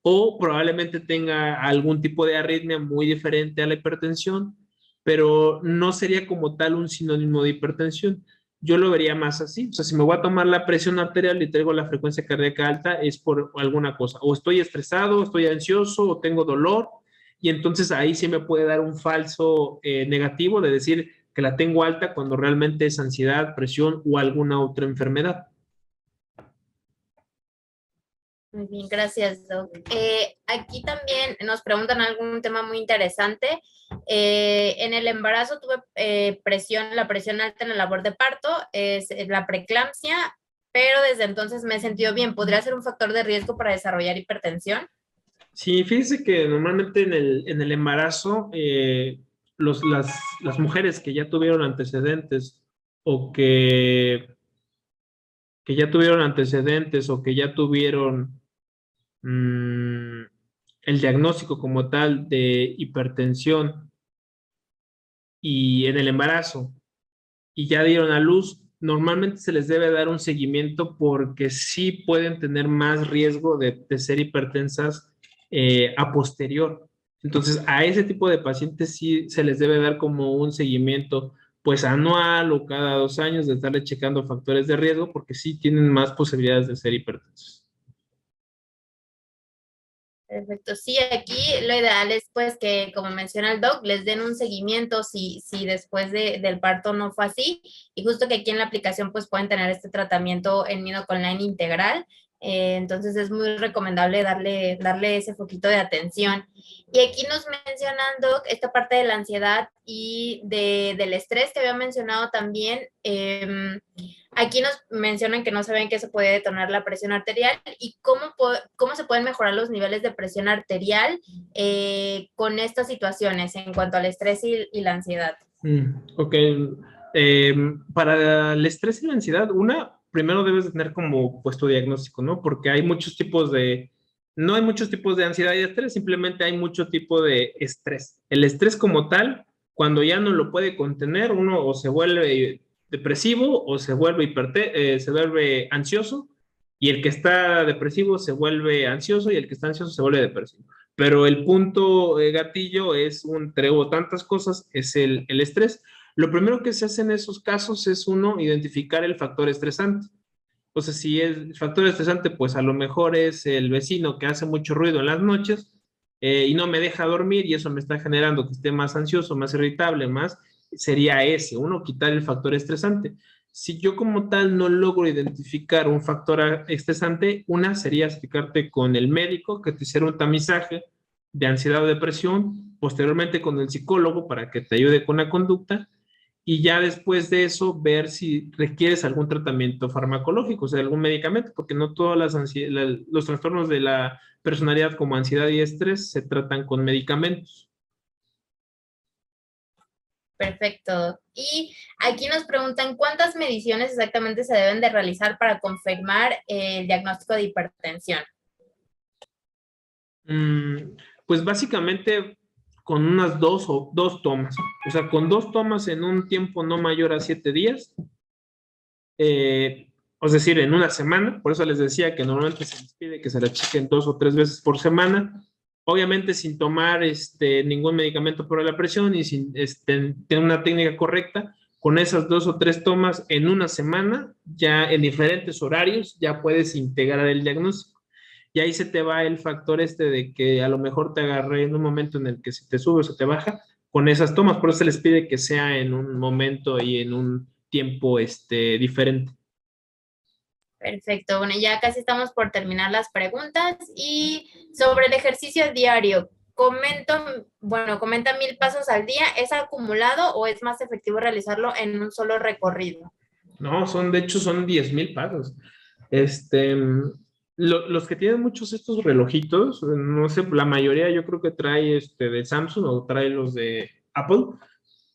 o probablemente tenga algún tipo de arritmia muy diferente a la hipertensión, pero no sería como tal un sinónimo de hipertensión. Yo lo vería más así, o sea, si me voy a tomar la presión arterial y traigo la frecuencia cardíaca alta, es por alguna cosa, o estoy estresado, o estoy ansioso, o tengo dolor, y entonces ahí sí me puede dar un falso negativo de decir que la tengo alta cuando realmente es ansiedad, presión o alguna otra enfermedad. Muy bien, gracias, Doc. Aquí también nos preguntan algún tema muy interesante. En el embarazo tuve la presión alta en la labor de parto, es la preeclampsia, pero desde entonces me he sentido bien. ¿Podría ser un factor de riesgo para desarrollar hipertensión? Sí, fíjese que normalmente en el embarazo, las mujeres que ya tuvieron antecedentes o que ya tuvieron antecedentes o que ya tuvieron mm, el diagnóstico como tal de hipertensión y en el embarazo y ya dieron a luz, normalmente se les debe dar un seguimiento porque sí pueden tener más riesgo de ser hipertensas a posterior. Entonces, a ese tipo de pacientes sí se les debe dar como un seguimiento, pues anual o cada 2 años de estarle checando factores de riesgo porque sí tienen más posibilidades de ser hipertensos. Perfecto. Sí, aquí lo ideal es pues que, como menciona el doc, les den un seguimiento si después del parto no fue así. Y justo que aquí en la aplicación pues pueden tener este tratamiento en Nidoc Online integral. Entonces es muy recomendable darle ese foquito de atención. Y aquí nos mencionan, doc, esta parte de la ansiedad y del estrés que había mencionado también. Aquí nos mencionan que no saben que se puede detonar la presión arterial y cómo se pueden mejorar los niveles de presión arterial con estas situaciones en cuanto al estrés y la ansiedad. Ok. Para el estrés y la ansiedad, primero debes de tener como puesto diagnóstico, ¿no? Porque hay muchos tipos no hay muchos tipos de ansiedad y estrés, simplemente hay mucho tipo de estrés. El estrés como tal, cuando ya no lo puede contener, uno o se vuelve depresivo o se vuelve ansioso, y el que está depresivo se vuelve ansioso y el que está ansioso se vuelve depresivo. Pero el punto gatillo es entre tantas cosas, es el estrés. Lo primero que se hace en esos casos es uno, identificar el factor estresante. O sea, si el factor estresante, pues a lo mejor es el vecino que hace mucho ruido en las noches y no me deja dormir y eso me está generando que esté más ansioso, más irritable, más. sería ese, uno, quitar el factor estresante. Si yo como tal no logro identificar un factor estresante, una sería acercarte con el médico que te hiciera un tamizaje de ansiedad o depresión, posteriormente con el psicólogo para que te ayude con la conducta y ya después de eso ver si requieres algún tratamiento farmacológico, o sea, algún medicamento, porque no todas los trastornos de la personalidad como ansiedad y estrés se tratan con medicamentos. Perfecto. Y aquí nos preguntan cuántas mediciones exactamente se deben de realizar para confirmar el diagnóstico de hipertensión. Pues básicamente con unas dos tomas, o sea, con 2 tomas en un tiempo no mayor a 7 días, es decir, en una semana. Por eso les decía que normalmente se les pide que se la chequen 2 o 3 veces por semana, obviamente sin tomar ningún medicamento para la presión y sin tener una técnica correcta. Con esas 2 o 3 tomas en una semana, ya en diferentes horarios, ya puedes integrar el diagnóstico. Y ahí se te va el factor de que a lo mejor te agarré en un momento en el que se te sube o se te baja con esas tomas. Por eso se les pide que sea en un momento y en un tiempo diferente. Perfecto. Bueno, ya casi estamos por terminar las preguntas. Y sobre el ejercicio diario, comenta 1000 pasos al día. ¿Es acumulado o es más efectivo realizarlo en un solo recorrido? No, de hecho, son 10,000 pasos. Este, los que tienen muchos estos relojitos, no sé, la mayoría yo creo que trae de Samsung o trae los de Apple,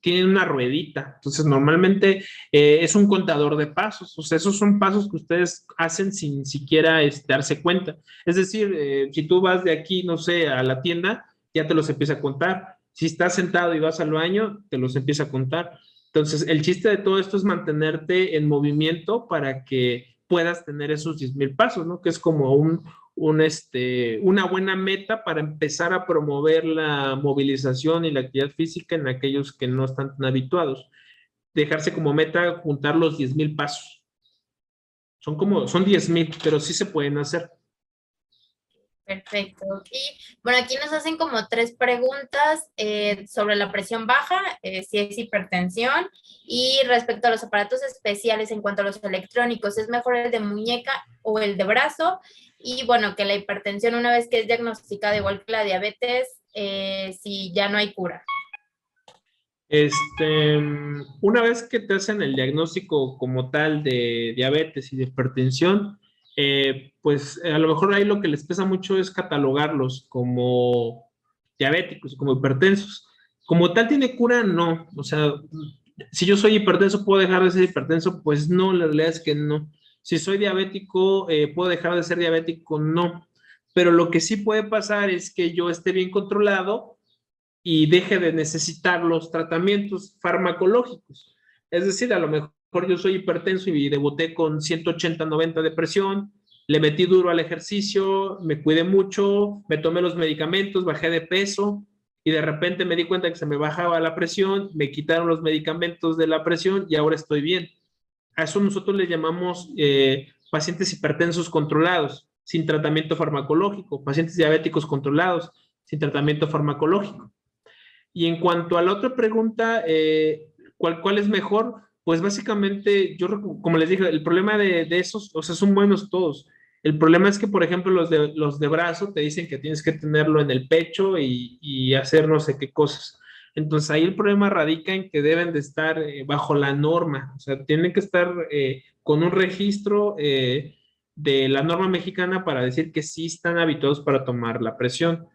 tienen una ruedita. Entonces, normalmente es un contador de pasos. O sea, esos son pasos que ustedes hacen sin siquiera darse cuenta. Es decir, si tú vas de aquí, no sé, a la tienda, ya te los empieza a contar. Si estás sentado y vas al baño, te los empieza a contar. Entonces, el chiste de todo esto es mantenerte en movimiento para que puedas tener esos 10,000 pasos, ¿no? Que es como una buena meta para empezar a promover la movilización y la actividad física en aquellos que no están tan habituados. Dejarse como meta juntar los 10,000 pasos. Son 10,000, pero sí se pueden hacer. Perfecto. Y bueno, aquí nos hacen como 3 preguntas sobre la presión baja, si es hipertensión, y respecto a los aparatos especiales en cuanto a los electrónicos, ¿es mejor el de muñeca o el de brazo? Y bueno, que la hipertensión una vez que es diagnosticada igual que la diabetes, si ya no hay cura. Una vez que te hacen el diagnóstico como tal de diabetes y de hipertensión, pues a lo mejor ahí lo que les pesa mucho es catalogarlos como diabéticos, como hipertensos. Como tal tiene cura, no. O sea, si yo soy hipertenso, ¿puedo dejar de ser hipertenso? Pues no, la realidad es que no. Si soy diabético, ¿puedo dejar de ser diabético? No. Pero lo que sí puede pasar es que yo esté bien controlado y deje de necesitar los tratamientos farmacológicos. Es decir, a lo mejor yo soy hipertenso y debuté con 180, 90 de presión, le metí duro al ejercicio, me cuidé mucho, me tomé los medicamentos, bajé de peso y de repente me di cuenta que se me bajaba la presión, me quitaron los medicamentos de la presión y ahora estoy bien. A eso nosotros le llamamos pacientes hipertensos controlados, sin tratamiento farmacológico, pacientes diabéticos controlados, sin tratamiento farmacológico. Y en cuanto a la otra pregunta, ¿cuál es mejor? Pues básicamente, como les dije, el problema de esos, o sea, son buenos todos. El problema es que, por ejemplo, los de brazo te dicen que tienes que tenerlo en el pecho y hacer no sé qué cosas. Entonces ahí el problema radica en que deben de estar bajo la norma, o sea, tienen que estar con un registro de la norma mexicana para decir que sí están habituados para tomar la presión.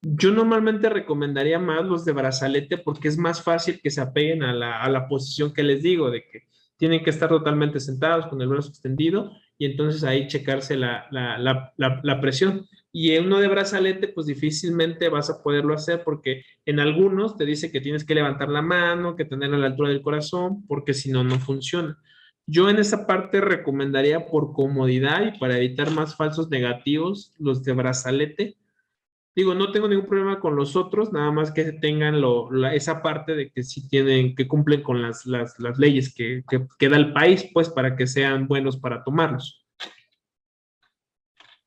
Yo normalmente recomendaría más los de brazalete porque es más fácil que se apeguen a la posición que les digo, de que tienen que estar totalmente sentados con el brazo extendido y entonces ahí checarse la presión. Y en uno de brazalete, pues difícilmente vas a poderlo hacer porque en algunos te dice que tienes que levantar la mano, que tenerla a la altura del corazón, porque si no, no funciona. Yo en esa parte recomendaría por comodidad y para evitar más falsos negativos los de brazalete. Digo, no tengo ningún problema con los otros, nada más que tengan esa parte de que sí tienen, que cumplen con las leyes que da el país, pues para que sean buenos para tomarlos.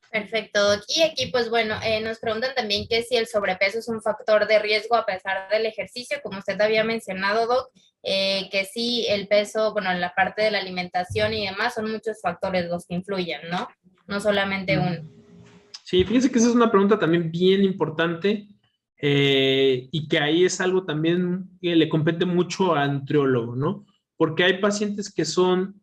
Perfecto, Doc. Y aquí, pues bueno, nos preguntan también que si el sobrepeso es un factor de riesgo a pesar del ejercicio, como usted había mencionado, Doc, que sí, el peso, bueno, la parte de la alimentación y demás son muchos factores los que influyen, ¿no? No solamente uno. Sí, fíjense que esa es una pregunta también bien importante y que ahí es algo también que le compete mucho al nutriólogo, ¿no? Porque hay pacientes que son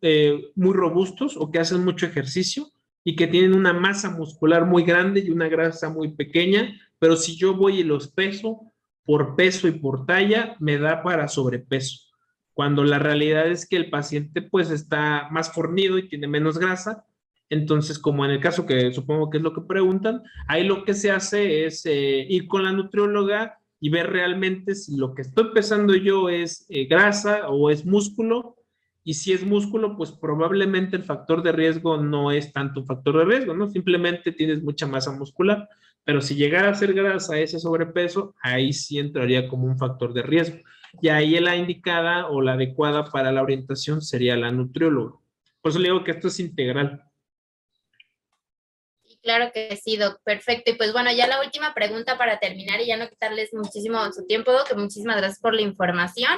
muy robustos o que hacen mucho ejercicio y que tienen una masa muscular muy grande y una grasa muy pequeña, pero si yo voy y los peso por peso y por talla, me da para sobrepeso. Cuando la realidad es que el paciente pues está más fornido y tiene menos grasa, entonces, como en el caso que supongo que es lo que preguntan, ahí lo que se hace es ir con la nutrióloga y ver realmente si lo que estoy pesando yo es grasa o es músculo. Y si es músculo, pues probablemente el factor de riesgo no es tanto un factor de riesgo, ¿no? Simplemente tienes mucha masa muscular. Pero si llegara a ser grasa ese sobrepeso, ahí sí entraría como un factor de riesgo. Y ahí la indicada o la adecuada para la orientación sería la nutrióloga. Por eso le digo que esto es integral. Sí, claro que sí, Doc, perfecto. Y pues bueno, ya la última pregunta para terminar y ya no quitarles muchísimo su tiempo, Doc, que muchísimas gracias por la información,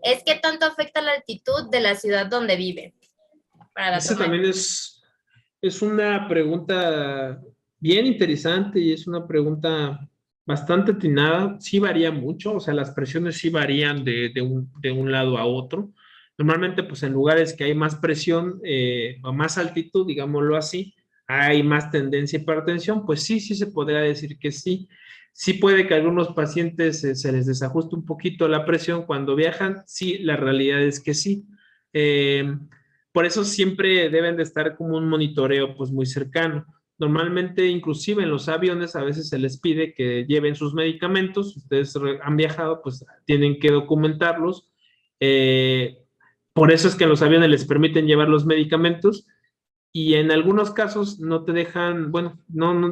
es ¿qué tanto afecta la altitud de la ciudad donde vive para la Esa toma de... también es una pregunta bien interesante y es una pregunta bastante atinada. Sí varía mucho, o sea, las presiones sí varían de un lado a otro. Normalmente, pues en lugares que hay más presión o más altitud, digámoslo así, hay más tendencia a hipertensión, pues sí, sí se podría decir que sí. Sí puede que a algunos pacientes se les desajuste un poquito la presión cuando viajan, sí, la realidad es que sí. Eh, por eso siempre deben de estar como un monitoreo pues muy cercano. Normalmente, inclusive en los aviones, a veces se les pide que lleven sus medicamentos. Si ustedes han viajado, pues tienen que documentarlos. Eh, por eso es que en los aviones les permiten llevar los medicamentos y en algunos casos no te dejan, bueno,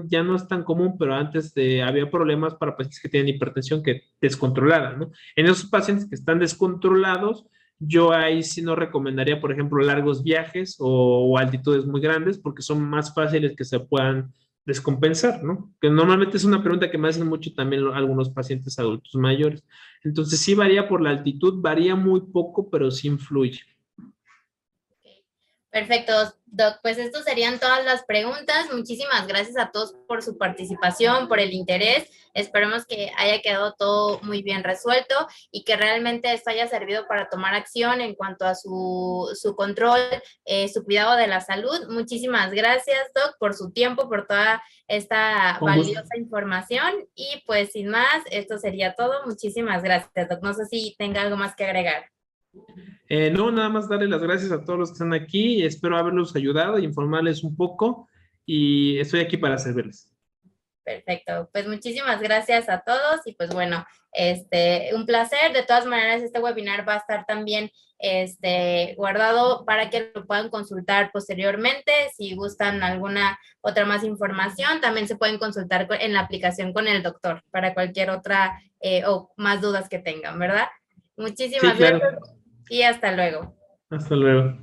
ya no es tan común, pero antes había problemas para pacientes que tienen hipertensión que descontrolada, ¿no? En esos pacientes que están descontrolados, yo ahí sí no recomendaría, por ejemplo, largos viajes o altitudes muy grandes porque son más fáciles que se puedan descompensar, ¿no? Que normalmente es una pregunta que me hacen mucho también algunos pacientes adultos mayores. Entonces sí varía por la altitud, varía muy poco, pero sí influye. Perfecto, Doc. Pues estas serían todas las preguntas. Muchísimas gracias a todos por su participación, por el interés. Esperemos que haya quedado todo muy bien resuelto y que realmente esto haya servido para tomar acción en cuanto a su control, su cuidado de la salud. Muchísimas gracias, Doc, por su tiempo, por toda esta Con gusto. valiosa información. Y pues sin más, esto sería todo. Muchísimas gracias, Doc. No sé si tenga algo más que agregar. No, nada más darle las gracias a todos los que están aquí y espero haberlos ayudado e informarles un poco y estoy aquí para servirles. Perfecto, pues muchísimas gracias a todos y pues bueno, un placer. De todas maneras, este webinar va a estar también guardado para que lo puedan consultar posteriormente. Si gustan alguna otra más información, también se pueden consultar en la aplicación con el doctor para cualquier otra o más dudas que tengan, ¿verdad? Sí, Muchísimas claro. gracias y hasta luego. Hasta luego.